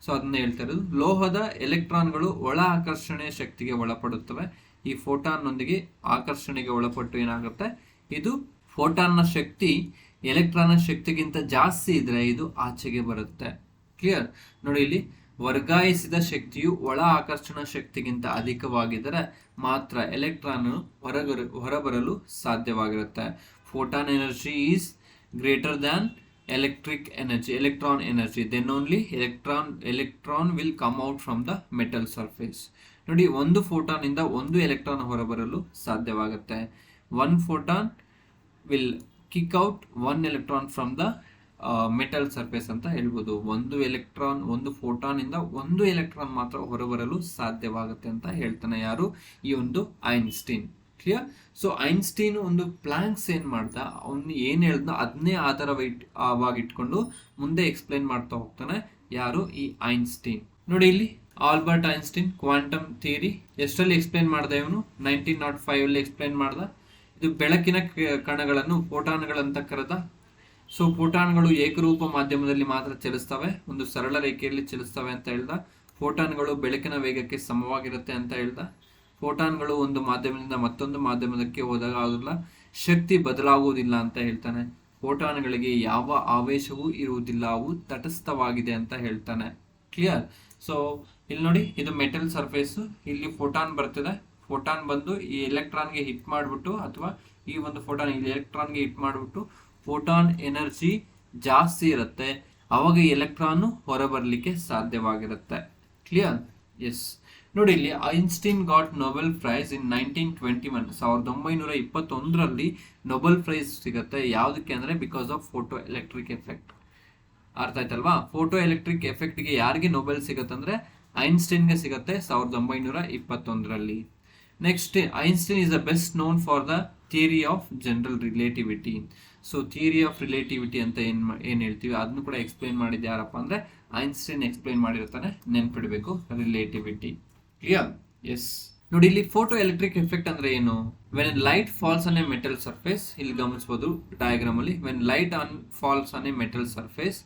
ಸೊ ಅದನ್ನ ಹೇಳ್ತಾ ಇರೋದು. ಲೋಹದ ಎಲೆಕ್ಟ್ರಾನ್ಗಳು ಒಳ ಆಕರ್ಷಣೆಯ ಶಕ್ತಿಗೆ ಒಳಪಡುತ್ತವೆ. ಈ ಫೋಟಾನ್ನೊಂದಿಗೆ ಆಕರ್ಷಣೆಗೆ ಒಳಪಟ್ಟು ಏನಾಗುತ್ತೆ? ಇದು ಫೋಟಾನ್ನ ಶಕ್ತಿ ಎಲೆಕ್ಟ್ರಾನ್ನ ಶಕ್ತಿಗಿಂತ ಜಾಸ್ತಿ ಇದ್ರೆ ಇದು ಆಚೆಗೆ ಬರುತ್ತೆ. ಕ್ಲಿಯರ್? ನೋಡಿ, ಇಲ್ಲಿ ವರ್ಗಾಯಿಸಿದ ಶಕ್ತಿಯು ಒಳ ಆಕರ್ಷಣಾ ಶಕ್ತಿಗಿಂತ ಅಧಿಕವಾಗಿದ್ದರೆ ಮಾತ್ರ ಎಲೆಕ್ಟ್ರಾನ್ ಹೊರಬರಲು ಸಾಧ್ಯವಾಗಿರುತ್ತೆ. Photon energy is greater than electric electron energy, then only electron will come out from the metal surface. ನೋಡಿ, ಒಂದು ಫೋಟಾನ್ ಇಂದ ಒಂದು ಎಲೆಕ್ಟ್ರಾನ್ ಹೊರಬರಲು ಸಾಧ್ಯವಾಗುತ್ತೆ. One photon will kick out one electron from the metal surface ಅಂತ ಹೇಳ್ಬೋದು. ಒಂದು photon ಇಂದ ಒಂದು ಎಲೆಕ್ಟ್ರಾನ್ ಮಾತ್ರ ಹೊರಬರಲು ಸಾಧ್ಯವಾಗುತ್ತೆ ಅಂತ ಹೇಳ್ತಾನೆ. ಯಾರು? ಈ ಒಂದು ಐನ್ಸ್ಟೀನ್. ಕ್ಲಿಯರ್? ಸೊ ಐನ್ಸ್ಟೀನ್ ಒಂದು ಪ್ಲಾಂಕ್ಸ್ ಏನ್ ಮಾಡ್ದ, ಅವನು ಏನ್ ಹೇಳ್ದ ಅದನ್ನೇ ಆಧಾರವಾಗಿಟ್ಕೊಂಡು ಮುಂದೆ ಎಕ್ಸ್ಪ್ಲೈನ್ ಮಾಡ್ತಾ ಹೋಗ್ತಾನೆ. ಯಾರು? ಈ ಐನ್ಸ್ಟೀನ್. ನೋಡಿ, ಇಲ್ಲಿ ಆಲ್ಬರ್ಟ್ ಐನ್ಸ್ಟೀನ್ ಕ್ವಾಂಟಮ್ ಥಿಯರಿ ಎಷ್ಟರಲ್ಲಿ ಎಕ್ಸ್ಪ್ಲೈನ್ ಮಾಡ್ದ? ಇವನು 1905 ಅಲ್ಲಿ ಎಕ್ಸ್ಪ್ಲೈನ್ ಮಾಡ್ದ. ಇದು ಬೆಳಕಿನ ಕಣಗಳನ್ನು ಫೋಟಾನ್ಗಳಂತ ಕರೆದ. ಸೊ ಫೋಟಾನ್ಗಳು ಏಕರೂಪ ಮಾಧ್ಯಮದಲ್ಲಿ ಮಾತ್ರ ಚಲಿಸ್ತವೆ, ಒಂದು ಸರಳ ರೇಖೆಯಲ್ಲಿ ಚಲಿಸ್ತವೆ ಅಂತ ಹೇಳ್ದ. ಫೋಟಾನ್ಗಳು ಬೆಳಕಿನ ವೇಗಕ್ಕೆ ಸಮವಾಗಿರುತ್ತೆ ಅಂತ ಹೇಳ್ದ. ಫೋಟಾನ್ಗಳು ಒಂದು ಮಾಧ್ಯಮದಿಂದ ಮತ್ತೊಂದು ಮಾಧ್ಯಮಕ್ಕೆ ಹೋದಾಗ ಅದರ ಶಕ್ತಿ ಬದಲಾಗುವುದಿಲ್ಲ ಅಂತ ಹೇಳ್ತಾನೆ. ಫೋಟಾನ್ಗಳಿಗೆ ಯಾವ ಆವೇಶವೂ ಇರುವುದಿಲ್ಲ, ಅವು ತಟಸ್ಥವಾಗಿದೆ ಅಂತ ಹೇಳ್ತಾನೆ. ಕ್ಲಿಯರ್? ಸೊ ಇಲ್ಲಿ ನೋಡಿ, ಇದು ಮೆಟಲ್ ಸರ್ಫೇಸ್, ಇಲ್ಲಿ ಫೋಟಾನ್ ಬರ್ತದೆ. ಫೋಟಾನ್ ಬಂದು ಈ ಎಲೆಕ್ಟ್ರಾನ್ಗೆ ಹಿಟ್ ಮಾಡಿಬಿಟ್ಟು, ಅಥವಾ ಈ ಒಂದು ಫೋಟಾನ್ ಈ ಎಲೆಕ್ಟ್ರಾನ್ಗೆ ಹಿಟ್ ಮಾಡಿಬಿಟ್ಟು ಫೋಟಾನ್ ಎನರ್ಜಿ ಜಾಸ್ತಿ ಇರುತ್ತೆ, ಅವಾಗ ಎಲೆಕ್ಟ್ರಾನ್ ಹೊರಬರಲಿಕ್ಕೆ ಸಾಧ್ಯವಾಗಿರುತ್ತೆ. ಕ್ಲಿಯರ್? ಎಸ್. ನೋಡಿ, ಇಲ್ಲಿ ಐನ್ಸ್ಟೀನ್ ಗಾಟ್ ನೊಬೆಲ್ ಪ್ರೈಸ್ ಇನ್ 1921, 1921ರಲ್ಲಿ ನೊಬೆಲ್ ಪ್ರೈಸ್ ಸಿಗುತ್ತೆ. ಯಾವುದಕ್ಕೆ ಅಂದರೆ because of photo electric effect. ಅರ್ಥ ಆಯ್ತಲ್ವಾ? ಫೋಟೋ ಎಲೆಕ್ಟ್ರಿಕ್ ಎಫೆಕ್ಟ್ಗೆ ಯಾರಿಗೆ ನೊಬೆಲ್ ಸಿಗುತ್ತೆ ಅಂದರೆ ಐನ್ಸ್ಟೀನ್ಗೆ ಸಿಗುತ್ತೆ 1921ರಲ್ಲಿ. Next, Einstein is the best known for the theory of general relativity. So theory of relativity ಅಂತ ಏನು ಹೇಳ್ತೀವಿ ಅದನ್ನು ಕೂಡ ಎಕ್ಸ್ಪ್ಲೈನ್ ಮಾಡಿದ್ದು ಯಾರಪ್ಪ ಅಂದರೆ ಐನ್ಸ್ಟೀನ್ ಎಕ್ಸ್ಪ್ಲೈನ್ ಮಾಡಿರ್ತಾನೆ, ನೆನ್ಪಿಡಬೇಕು. ರಿಲೇಟಿವಿಟಿ. ಕ್ಲಿಯರ್? ಎಸ್. ನೋಡಿ, ಇಲ್ಲಿ ಫೋಟೋ ಎಲೆಕ್ಟ್ರಿಕ್ ಎಫೆಕ್ಟ್ ಅಂದ್ರೆ ಏನು? When light falls on a metal surface, ಇಲ್ಲಿ ಗಮನಿಸಬಹುದು ಡಯಾಗ್ರಾಮ್ ಅಲ್ಲಿ, when light falls on a metal surface,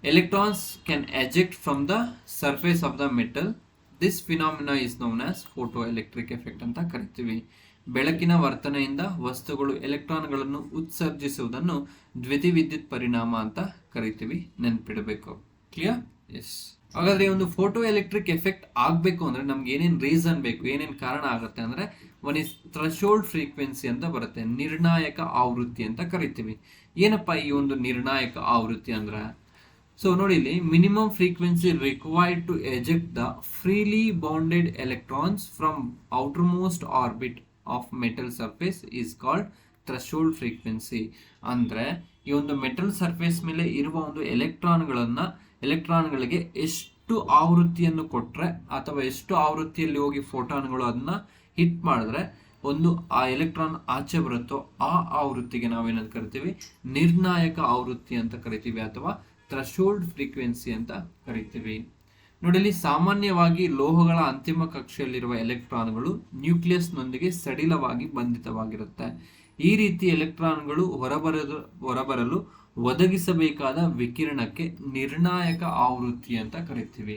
electrons can eject from the surface of the metal. This phenomena is known as photo electric effect ಅಂತ ಕರಿತೀವಿ. ಬೆಳಕಿನ ವರ್ತನೆಯಿಂದ ವಸ್ತುಗಳು ಎಲೆಕ್ಟ್ರಾನ್ಗಳನ್ನು ಉತ್ಸರ್ಜಿಸುವುದನ್ನು ದ್ಯುತಿವಿದ್ಯುತ್ ಪರಿಣಾಮ ಅಂತ ಕರಿತೀವಿ, ನೆನ್ಪಿಡಬೇಕು. ಕ್ಲಿಯರ್? ಎಸ್. ಹಾಗಾದ್ರೆ ಒಂದು ಫೋಟೋ ಎಲೆಕ್ಟ್ರಿಕ್ ಎಫೆಕ್ಟ್ ಆಗಬೇಕು ಅಂದ್ರೆ ನಮ್ಗೆ ಏನೇನು ರೀಸನ್ ಬೇಕು, ಏನೇನು ಕಾರಣ ಆಗುತ್ತೆ ಅಂದ್ರೆ, ಒನ್ ಇಸ್ ಥ್ರೆಶೋಲ್ಡ್ ಫ್ರೀಕ್ವೆನ್ಸಿ ಅಂತ ಬರುತ್ತೆ, ನಿರ್ಣಾಯಕ ಆವೃತ್ತಿ ಅಂತ ಕರಿತೀವಿ. ಏನಪ್ಪಾ ಈ ಒಂದು ನಿರ್ಣಾಯಕ ಆವೃತ್ತಿ ಅಂದ್ರೆ? ಸೊ ನೋಡಿ, ಇಲ್ಲಿ minimum frequency required to eject the freely bounded electrons from outermost orbit of metal surface is called threshold frequency. ಅಂದ್ರೆ ಈ ಒಂದು ಮೆಟಲ್ ಸರ್ಫೇಸ್ ಮೇಲೆ ಇರುವ ಒಂದು ಎಲೆಕ್ಟ್ರಾನ್ಗಳಿಗೆ ಎಷ್ಟು ಆವೃತ್ತಿಯನ್ನು ಕೊಟ್ರೆ, ಅಥವಾ ಎಷ್ಟು ಆವೃತ್ತಿಯಲ್ಲಿ ಹೋಗಿ ಫೋಟಾನ್ಗಳು ಅದನ್ನ ಹಿಟ್ ಮಾಡಿದ್ರೆ ಒಂದು ಆ ಎಲೆಕ್ಟ್ರಾನ್ ಆಚೆ ಬರುತ್ತೋ ಆ ಆವೃತ್ತಿಗೆ ನಾವೇನಂತ ಕರಿತೀವಿ? ನಿರ್ಣಾಯಕ ಆವೃತ್ತಿ ಅಂತ ಕರಿತೀವಿ, ಅಥವಾ ಥ್ರೆಶೋಲ್ಡ್ ಫ್ರೀಕ್ವೆನ್ಸಿ ಅಂತ ಕರಿತೀವಿ. ನೋಡಿ, ಇಲ್ಲಿ ಸಾಮಾನ್ಯವಾಗಿ ಲೋಹಗಳ ಅಂತಿಮ ಕಕ್ಷೆಯಲ್ಲಿರುವ ಎಲೆಕ್ಟ್ರಾನ್ಗಳು ನ್ಯೂಕ್ಲಿಯಸ್ನೊಂದಿಗೆ ಸಡಿಲವಾಗಿ ಬಂಧಿತವಾಗಿರುತ್ತೆ. ಈ ರೀತಿ ಎಲೆಕ್ಟ್ರಾನ್ಗಳು ಹೊರಬರಲು ಒದಗಿಸಬೇಕಾದ ವಿಕಿರಣಕ್ಕೆ ನಿರ್ಣಾಯಕ ಆವೃತ್ತಿ ಅಂತ ಕರಿತೀವಿ.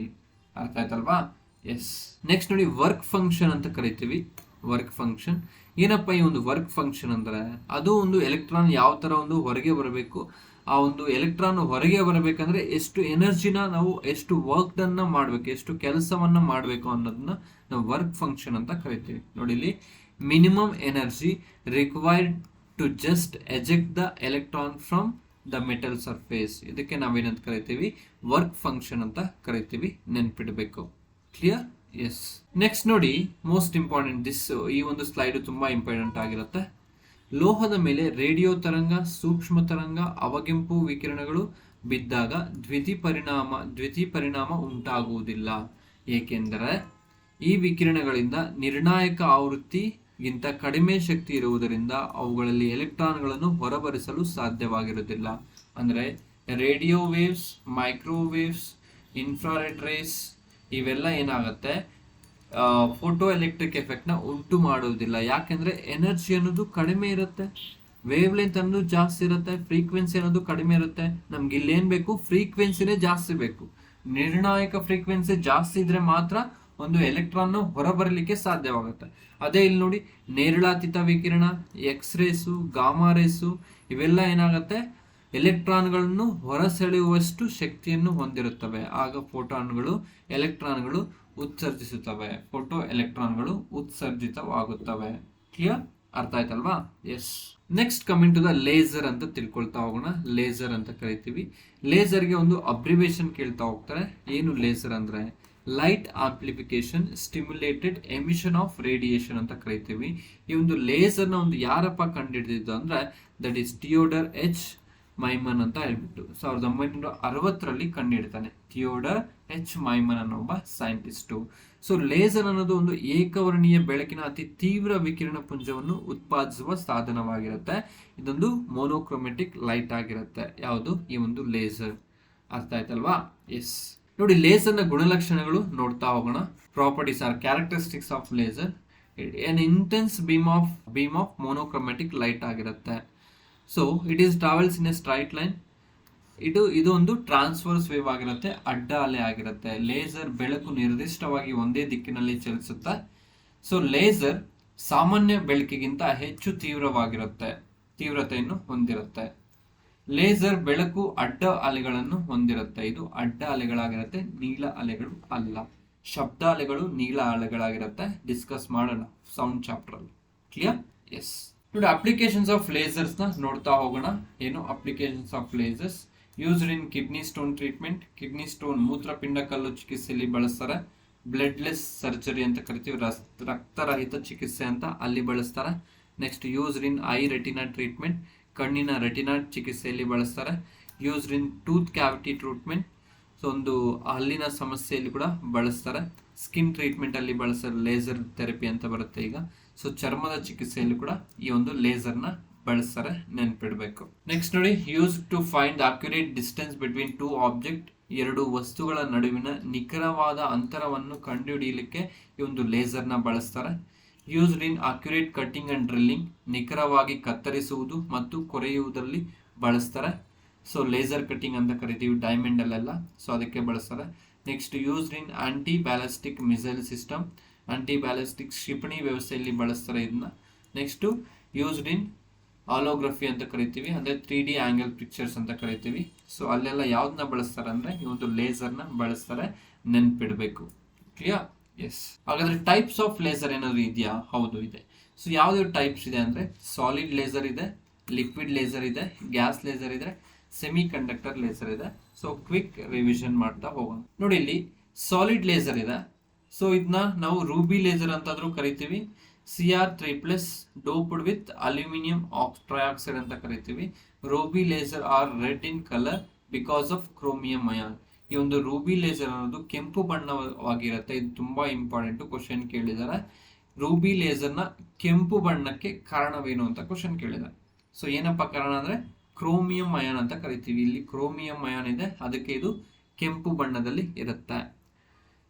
ಅರ್ಥ ಆಯ್ತಲ್ವಾ? ಎಸ್. ನೆಕ್ಸ್ಟ್ ನೋಡಿ, ವರ್ಕ್ ಫಂಕ್ಷನ್ ಅಂತ ಕರಿತೀವಿ. ವರ್ಕ್ ಫಂಕ್ಷನ್ ಏನಪ್ಪ? ಈ ಒಂದು ವರ್ಕ್ ಫಂಕ್ಷನ್ ಅಂದ್ರೆ, ಅದು ಒಂದು ಎಲೆಕ್ಟ್ರಾನ್ ಯಾವ ತರ ಒಂದು ಹೊರಗೆ ಬರಬೇಕು, ಆ ಒಂದು ಎಲೆಕ್ಟ್ರಾನ್ ಹೊರಗೆ ಬರಬೇಕಂದ್ರೆ ಎಷ್ಟು ಎನರ್ಜಿನ ನಾವು, ಎಷ್ಟು ವರ್ಕ್ ಅನ್ನ ಮಾಡಬೇಕು, ಎಷ್ಟು ಕೆಲಸವನ್ನ ಮಾಡಬೇಕು ಅನ್ನೋದನ್ನ ನಾವು ವರ್ಕ್ ಫಂಕ್ಷನ್ ಅಂತ ಕರಿತೀವಿ. ನೋಡಿ, ಇಲ್ಲಿ minimum energy required to just eject the electron from the metal surface, ಇದಕ್ಕೆ ನಾವೇನಂತ ಕರಿತೀವಿ? ವರ್ಕ್ ಫಂಕ್ಷನ್ ಅಂತ ಕರಿತೀವಿ, ನೆನ್ಪಿಡಬೇಕು. ಕ್ಲಿಯರ್? ಎಸ್. ನೆಕ್ಸ್ಟ್ ನೋಡಿ, ಮೋಸ್ಟ್ ಇಂಪಾರ್ಟೆಂಟ್ ಈ ಒಂದು ಸ್ಲೈಡ್ ತುಂಬಾ ಇಂಪಾರ್ಟೆಂಟ್ ಆಗಿರುತ್ತೆ. ಲೋಹದ ಮೇಲೆ ರೇಡಿಯೋ ತರಂಗ, ಸೂಕ್ಷ್ಮ ತರಂಗ, ಅವಗೆಂಪು ವಿಕಿರಣಗಳು ಬಿದ್ದಾಗ ದ್ಯುತಿ ಪರಿಣಾಮ ಉಂಟಾಗುವುದಿಲ್ಲ. ಏಕೆಂದರೆ ಈ ವಿಕಿರಣಗಳಿಂದ ನಿರ್ಣಾಯಕ ಆವೃತ್ತಿಗಿಂತ ಕಡಿಮೆ ಶಕ್ತಿ ಇರುವುದರಿಂದ ಅವುಗಳಲ್ಲಿ ಎಲೆಕ್ಟ್ರಾನ್ಗಳನ್ನು ಹೊರಬರಿಸಲು ಸಾಧ್ಯವಾಗಿರುವುದಿಲ್ಲ. ಅಂದರೆ radio waves, microwaves, infrared race ಇವೆಲ್ಲ ಏನಾಗುತ್ತೆ? ಫೋಟೋ ಎಲೆಕ್ಟ್ರಿಕ್ ಎಫೆಕ್ಟ್ ನ ಉಂಟು ಮಾಡುವುದಿಲ್ಲ. ಯಾಕೆಂದ್ರೆ ಎನರ್ಜಿ ಅನ್ನೋದು ಕಡಿಮೆ ಇರುತ್ತೆ, ವೇವ್ ಲೆಂತ್ ಅನ್ನೋದು ಜಾಸ್ತಿ ಇರುತ್ತೆ, ಫ್ರೀಕ್ವೆನ್ಸಿ ಅನ್ನೋದು ಕಡಿಮೆ ಇರುತ್ತೆ. ನಮ್ಗೆ ಇಲ್ಲೇನ್ ಬೇಕು? ಫ್ರೀಕ್ವೆನ್ಸಿನೇ ಜಾಸ್ತಿ ಬೇಕು. ನಿರ್ಣಾಯಕ ಫ್ರೀಕ್ವೆನ್ಸಿ ಜಾಸ್ತಿ ಇದ್ರೆ ಮಾತ್ರ ಒಂದು ಎಲೆಕ್ಟ್ರಾನ್ ಹೊರಬರಲಿಕ್ಕೆ ಸಾಧ್ಯವಾಗುತ್ತೆ. ಅದೇ ಇಲ್ಲಿ ನೋಡಿ, ನೇರಳಾತೀತ ವಿಕಿರಣ, ಎಕ್ಸ್ರೇಸು, ಗಾಮಾ ರೇಸು ಇವೆಲ್ಲ ಏನಾಗುತ್ತೆ? ಎಲೆಕ್ಟ್ರಾನ್ಗಳನ್ನು ಹೊರಸೆಳೆಯುವಷ್ಟು ಶಕ್ತಿಯನ್ನು ಹೊಂದಿರುತ್ತವೆ. ಆಗ ಎಲೆಕ್ಟ್ರಾನ್ಗಳು ಉತ್ಸರ್ಜಿಸುತ್ತವೆ, ಫೋಟೋ ಎಲೆಕ್ಟ್ರಾನ್ಗಳು ಉತ್ಸರ್ಜಿತವಾಗುತ್ತವೆ. ಕ್ಲಿಯರ್? ಅರ್ಥ ಆಯ್ತಲ್ವಾ? Yes. Next coming to the laser ಅಂತ ತಿಳ್ಕೊಳ್ತಾ ಹೋಗೋಣ. ಲೇಸರ್ ಅಂತ ಕರಿತೀವಿ. ಲೇಸರ್ಗೆ ಒಂದು ಅಬ್ರಿವೇಷನ್ ಕೇಳ್ತಾ ಹೋಗ್ತಾರೆ. ಏನು ಲೇಸರ್ ಅಂದ್ರೆ? Light amplification stimulated emission of radiation ಅಂತ ಕರಿತೀವಿ. ಈ ಒಂದು ಲೇಸರ್ನ ಒಂದು ಯಾರಪ್ಪ ಕಂಡುಹಿಡಿದಿದ್ದು ಅಂದ್ರೆ, ದಟ್ ಈಸ್ ಥಿಯೋಡರ್ ಎಚ್ ಮೈಮನ್ ಅಂತ ಹೇಳ್ಬಿಟ್ಟು 1960ರಲ್ಲಿ ಕಂಡುಹಿಡ್ತಾನೆ. ಥಿಯೋಡರ್ ಎಚ್ ಮೈಮನ್ ಅನ್ನೋ ಒಬ್ಬ ಸೈಂಟಿಸ್ಟು. ಸೊ ಲೇಸರ್ ಅನ್ನೋದು ಒಂದು ಏಕವರ್ಣೀಯ ಬೆಳಕಿನ ಅತಿ ತೀವ್ರ ವಿಕಿರಣ ಪುಂಜವನ್ನು ಉತ್ಪಾದಿಸುವ ಸಾಧನವಾಗಿರುತ್ತೆ. ಇದೊಂದು ಮೋನೋಕ್ರೋಮೆಟಿಕ್ ಲೈಟ್ ಆಗಿರುತ್ತೆ. ಯಾವುದು? ಈ ಒಂದು ಲೇಸರ್. ಅರ್ಥ ಆಯ್ತಲ್ವಾ? ಎಸ್. ನೋಡಿ, ಲೇಸರ್ನ ಗುಣಲಕ್ಷಣಗಳು ನೋಡ್ತಾ ಹೋಗೋಣ. Properties are characteristics of laser. An intense beam of monochromatic light ಆಗಿರುತ್ತೆ. So it is travels in a straight line. ಇದು ಒಂದು ಟ್ರಾನ್ಸ್ವರ್ಸ್ ವೇವ್ ಆಗಿರುತ್ತೆ, ಅಡ್ಡ ಅಲೆ ಆಗಿರುತ್ತೆ. ಲೇಸರ್ ಬೆಳಕು ನಿರ್ದಿಷ್ಟವಾಗಿ ಒಂದೇ ದಿಕ್ಕಿನಲ್ಲಿ ಚಲಿಸುತ್ತೆ. ಸೊ ಲೇಸರ್ ಸಾಮಾನ್ಯ ಬೆಳಕಿಗಿಂತ ಹೆಚ್ಚು ತೀವ್ರತೆಯನ್ನು ಹೊಂದಿರುತ್ತೆ. ಲೇಸರ್ ಬೆಳಕು ಅಡ್ಡ ಅಲೆಗಳನ್ನು ಹೊಂದಿರುತ್ತೆ. ಇದು ಅಡ್ಡ ಅಲೆಗಳಾಗಿರುತ್ತೆ, ನೀಲ ಅಲೆಗಳು ಅಲ್ಲ. ಶಬ್ದ ಅಲೆಗಳು ನೀಲ ಅಲೆಗಳಾಗಿರುತ್ತೆ. ಡಿಸ್ಕಸ್ ಮಾಡೋಣ ಸೌಂಡ್ ಚಾಪ್ಟರ್ ಅಲ್ಲಿ. ಕ್ಲಿಯರ್? ಎಸ್. ನೋಡಿ, ಅಪ್ಲಿಕೇಶನ್ಸ್ ಆಫ್ ಲೇಸರ್ಸ್ ನ ನೋಡ್ತಾ ಹೋಗೋಣ. ಏನು applications of lasers? Used in kidney stone treatment. Kidney stone ಮೂತ್ರಪಿಂಡ ಕಲ್ಲು ಚಿಕಿತ್ಸೆಯಲ್ಲಿ ಬಳಸ್ತಾರೆ. ಬ್ಲಡ್ಲೆಸ್ ಸರ್ಜರಿ ಅಂತ ಕರಿತೀವಿ, ರಕ್ತರಹಿತ ಚಿಕಿತ್ಸೆ ಅಂತ ಅಲ್ಲಿ ಬಳಸ್ತಾರೆ. Next used in I retina treatment. ಕಣ್ಣಿನ ರೆಟಿನಾ ಚಿಕಿತ್ಸೆಯಲ್ಲಿ ಬಳಸ್ತಾರೆ. Used in tooth cavity treatment. So ಒಂದು ಹಲ್ಲಿನ ಸಮಸ್ಯೆಯಲ್ಲಿ ಕೂಡ ಬಳಸ್ತಾರೆ. ಸ್ಕಿನ್ ಟ್ರೀಟ್ಮೆಂಟ್ ಅಲ್ಲಿ ಬಳಸ್ತಾರೆ, ಲೇಸರ್ ಥೆರಪಿ ಅಂತ ಬರುತ್ತೆ ಈಗ. ಸೊ ಚರ್ಮದ ಚಿಕಿತ್ಸೆಯಲ್ಲಿ ಕೂಡ ಈ ಒಂದು ಲೇಸರ್ ನ ಬಳಸ್ತಾರೆ, ನೆನ್ಪಿಡ್ಬೇಕು. ನೆಕ್ಸ್ಟ್ ನೋಡಿ, use to find accurate distance between two object. ಎರಡು ವಸ್ತುಗಳ ನಡುವಿನ ನಿಖರವಾದ ಅಂತರವನ್ನು ಕಂಡುಹಿಡಿಯಲಿಕ್ಕೆ ಈ ಒಂದು ಲೇಸರ್ ನ ಬಳಸ್ತಾರೆ. Used in accurate cutting and drilling. ನಿಖರವಾಗಿ ಕತ್ತರಿಸುವುದು ಮತ್ತು ಕೊರೆಯುವುದರಲ್ಲಿ ಬಳಸ್ತಾರೆ. ಸೊ ಲೇಸರ್ ಕಟ್ಟಿಂಗ್ ಅಂತ ಕರಿತೀವಿ ಡೈಮಂಡ್ ಅಲ್ಲೆಲ್ಲ, ಸೊ ಅದಕ್ಕೆ ಬಳಸ್ತಾರೆ. Next used in anti ballistic missile system. Anti ballistic ಕ್ಷಿಪಣಿ ವ್ಯವಸ್ಥೆಯಲ್ಲಿ ಬಳಸ್ತಾರೆ ಇದನ್ನ. ನೆಕ್ಸ್ಟ್ ಯೂಸ್ಡ್ ಇನ್ ಆಲೋಗ್ರಫಿ ಅಂತ ಕರಿತೀವಿ, ಅಂದ್ರೆ 3D ಆಂಗಲ್ ಪಿಕ್ಚರ್ಸ್ ಅಂತ ಕರಿತೀವಿ. ಸೊ ಅಲ್ಲೆಲ್ಲ ಯಾವ್ದನ್ನ ಬಳಸ್ತಾರೆ ಅಂದ್ರೆ ಈ ಒಂದು ಲೇಸರ್ ನ ಬಳಸ್ತಾರೆ, ನೆನ್ಪಿಡ್ಬೇಕು. ಕ್ಲಿಯರ್? ಎಸ್. ಹಾಗಾದ್ರೆ ಟೈಪ್ಸ್ ಆಫ್ ಲೇಸರ್ ಏನಾದ್ರು ಇದೆಯಾ? ಹೌದು, ಇದೆ. ಸೊ ಯಾವ್ದು ಟೈಪ್ಸ್ ಇದೆ ಅಂದ್ರೆ ಸಾಲಿಡ್ ಲೇಸರ್ ಇದೆ, ಲಿಕ್ವಿಡ್ ಲೇಸರ್ ಇದೆ, ಗ್ಯಾಸ್ ಲೇಸರ್ ಇದೆ, ಸೆಮಿ ಕಂಡಕ್ಟರ್ ಲೇಸರ್ ಇದೆ. ಸೊ ಕ್ವಿಕ್ ರಿವಿಷನ್ ಮಾಡ್ತಾ ಹೋಗೋಣ. ನೋಡಿ, ಇಲ್ಲಿ ಸಾಲಿಡ್ ಲೇಸರ್ ಇದೆ. ಸೊ ಇದನ್ನ ನಾವು ರೂಬಿ ಲೇಸರ್ ಅಂತಾದ್ರೂ ಕರಿತೀವಿ. Cr3+ doped with aluminium trioxide ಅಂತ ಕರಿತೀವಿ. Ruby laser are red in colour because of chromium ion. ಈ ಒಂದು ರೂಬಿ ಲೇಸರ್ ಅನ್ನೋದು ಕೆಂಪು ಬಣ್ಣವಾಗಿರುತ್ತೆ. ಇದು ತುಂಬಾ ಇಂಪಾರ್ಟೆಂಟ್, ಕ್ವಶನ್ ಕೇಳಿದ್ದಾರೆ. ರೂಬಿ ಲೇಸರ್ನ ಕೆಂಪು ಬಣ್ಣಕ್ಕೆ ಕಾರಣವೇನು ಅಂತ ಕ್ವಶನ್ ಕೇಳಿದ್ದಾರೆ. ಸೊ ಏನಪ್ಪ ಕಾರಣ ಅಂದ್ರೆ ಕ್ರೋಮಿಯಂ ಅಯಾನ್ ಅಂತ ಕರಿತೀವಿ. ಇಲ್ಲಿ ಕ್ರೋಮಿಯಂ ಅಯಾನ್ ಇದೆ, ಅದಕ್ಕೆ ಇದು ಕೆಂಪು ಬಣ್ಣದಲ್ಲಿ ಇರುತ್ತೆ.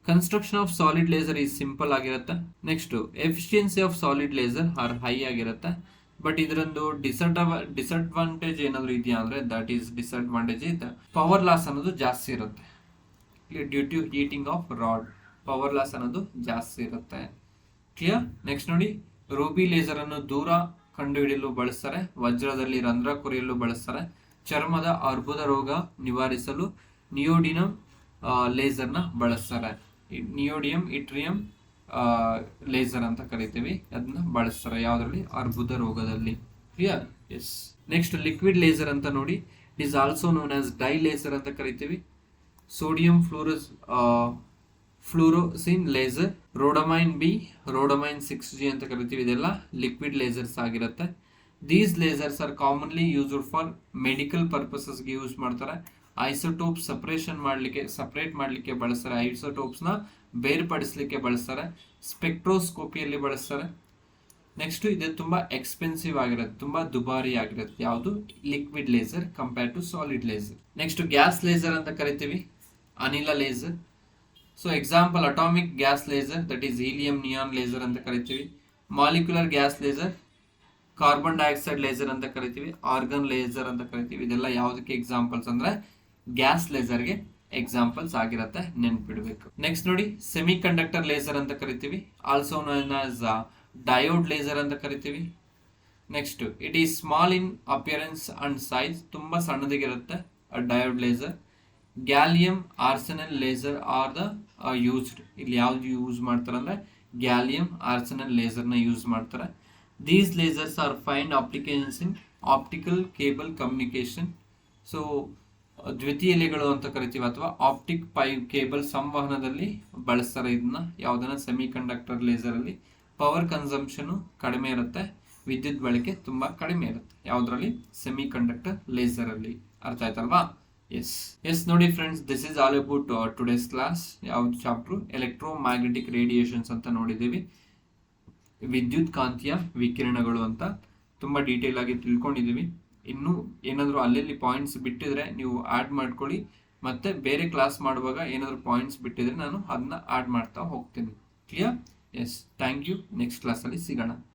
Construction of solid laser is simple ಆಗಿರುತ್ತೆ. Next efficiency of solid laser are high ಆಗಿರುತ್ತೆ. ಬಟ್ ಇದರೊಂದು ಡಿಸಡ್ವಾಂಟೇಜ್ ಏನಾದ್ರು ಇದೆಯಾ ಅಂದ್ರೆ ದಟ್ ಈಸ್ ಡಿಸಡ್ವಾಂಟೇಜ್ ಇದೆ, ಪವರ್ ಲಾಸ್ ಅನ್ನೋದು ಜಾಸ್ತಿ ಇರುತ್ತೆ. Due to heating of rod power loss ಅನ್ನೋದು ಜಾಸ್ತಿ ಇರುತ್ತೆ. ಕ್ಲಿಯರ್? ನೆಕ್ಸ್ಟ್ ನೋಡಿ, ರೂಬಿ ಲೇಸರ್ ಅನ್ನು ದೂರ ಕಂಡುಹಿಡಿಯಲು ಬಳಸ್ತಾರೆ. ವಜ್ರದಲ್ಲಿ ರಂಧ್ರ ಕೊರೆಯಲು ಬಳಸ್ತಾರೆ. ಚರ್ಮದ ಅರ್ಬುದ ರೋಗ ನಿವಾರಿಸಲು ನಿಯೋಡಿನಮ್ ಲೇಸರ್ ನ ಬಳಸ್ತಾರೆ. ನಿಯೋಡಿಯಂ ಇಟ್ರಿಯಂ ಲೇಸರ್ ಅಂತ ಕರಿತೀವಿ, ಅದನ್ನ ಬಳಸ್ತಾರೆ ಯಾವ್ದ್ರಲ್ಲಿ? ಅರ್ಬುದ ರೋಗದಲ್ಲಿ. Clear? Yes. Next liquid laser ಅಂತ ನೋಡಿ, it is also known as dye laser ಅಂತ ಕರಿತೀವಿ. Sodium fluorescein laser, rhodamine B, rhodamine 6G ಅಂತ ಕರಿತೀವಿ. ಇದೆಲ್ಲ ಲಿಕ್ವಿಡ್ ಲೇಸರ್ಸ್ ಆಗಿರುತ್ತೆ. These lasers are commonly used for medical ಪರ್ಪಸಸ್ಗೆ ಯೂಸ್ ಮಾಡ್ತಾರೆ. ಐಸೋಟೋಪ್ ಸಪರೇಟ್ ಮಾಡಲಿಕ್ಕೆ ಬಳಸ್ತಾರೆ. ಐಸೋಟೋಪ್ಸ್ ನ ಬೇರ್ಪಡಿಸಲಿಕ್ಕೆ ಬಳಸ್ತಾರೆ. ಸ್ಪೆಕ್ಟ್ರೋಸ್ಕೋಪಿಯಲ್ಲಿ ಬಳಸ್ತಾರೆ. ನೆಕ್ಸ್ಟ್ ಇದು ತುಂಬಾ ಎಕ್ಸ್ಪೆನ್ಸಿವ್ ಆಗಿರುತ್ತೆ, ತುಂಬಾ ದುಬಾರಿ ಆಗಿರುತ್ತೆ. ಯಾವುದು? Liquid laser compare to solid laser. Next gas laser ಅಂತ ಕರಿತೀವಿ, ಅನಿಲ laser. So example atomic gas laser, that is helium neon laser ಅಂತ ಕರಿತೀವಿ. Molecular gas laser, carbon dioxide laser ಅಂತ ಕರಿತೀವಿ. ಆರ್ಗನ್ ಲೇಸರ್ ಅಂತ ಕರಿತೀವಿ. ಇದೆಲ್ಲ ಯಾವುದಕ್ಕೆ ಎಕ್ಸಾಂಪಲ್ಸ್ ಅಂದ್ರೆ ಗ್ಯಾಸ್ ಲೇಸರ್ಗೆ ಎಕ್ಸಾಂಪಲ್ಸ್ ಆಗಿರುತ್ತೆ, ನೆನ್ಪಿಡ್ಬೇಕು. ನೆಕ್ಸ್ಟ್ ನೋಡಿ, ಸೆಮಿ ಕಂಡಕ್ಟರ್ ಲೇಸರ್ ಅಂತ ಕರಿತೀವಿ. Also known as diode laser ಅಂತ ಕರಿತೀವಿ. Next it is small in appearance and size, ತುಂಬಾ ಸಣ್ಣದಿಗಿರುತ್ತೆ diode laser. Gallium arsenal laser are the used. ಇಲ್ಲಿ ಯಾವ್ದು ಯೂಸ್ ಮಾಡ್ತಾರೆ ಅಂದ್ರೆ ಗ್ಯಾಲಿಯಂ ಆರ್ಸೆನಲ್ ಲೇಸರ್ ನ ಯೂಸ್ ಮಾಡ್ತಾರೆ. These lasers are find applications in optical cable communication. So ದ್ವಿತೀಯಲೆಗಳು ಅಂತ ಕರಿತೀವಿ, ಅಥವಾ ಆಪ್ಟಿಕ್ ಕೇಬಲ್ ಸಂವಹನದಲ್ಲಿ ಬಳಸ್ತಾರೆ ಇದನ್ನ. ಯಾವ್ದನ್ನ? ಸೆಮಿ ಕಂಡಕ್ಟರ್ ಲೇಸರ್ ಅಲ್ಲಿ ಪವರ್ ಕನ್ಸಂಪ್ಷನ್ ಕಡಿಮೆ ಇರುತ್ತೆ, ವಿದ್ಯುತ್ ಬಳಕೆ ತುಂಬಾ ಕಡಿಮೆ ಇರುತ್ತೆ. ಯಾವ್ದ್ರಲ್ಲಿ? ಸೆಮಿ ಕಂಡಕ್ಟರ್ ಲೇಸರ್ ಅಲ್ಲಿ. ಅರ್ಥ ಆಯ್ತಲ್ವಾ? ಎಸ್ ನೋಡಿ friends, this is all about today's class. ಯಾವ್ದು ಚಾಪ್ಟರ್? ಎಲೆಕ್ಟ್ರೋಮ್ಯಾಗ್ನೆಟಿಕ್ ರೇಡಿಯೇಷನ್ಸ್ ಅಂತ ನೋಡಿದ್ದೀವಿ. ವಿದ್ಯುತ್ ಕಾಂತೀಯ ವಿಕಿರಣಗಳು ಅಂತ ತುಂಬಾ ಡೀಟೇಲ್ ಆಗಿ ತಿಳ್ಕೊಂಡಿದ್ದೀವಿ. ಇನ್ನು ಏನಾದರೂ ಅಲ್ಲಲ್ಲಿ ಪಾಯಿಂಟ್ಸ್ ಬಿಟ್ಟಿದ್ರೆ ನೀವು ಆಡ್ ಮಾಡ್ಕೊಳ್ಳಿ, ಮತ್ತೆ ಬೇರೆ ಕ್ಲಾಸ್ ಮಾಡುವಾಗ ಏನಾದರೂ ಪಾಯಿಂಟ್ಸ್ ಬಿಟ್ಟಿದ್ರೆ ನಾನು ಅದನ್ನ ಆಡ್ ಮಾಡ್ತಾ ಹೋಗ್ತೀನಿ. Clear? Yes. Thank you. Next ಕ್ಲಾಸಲ್ಲಿ ಸಿಗೋಣ.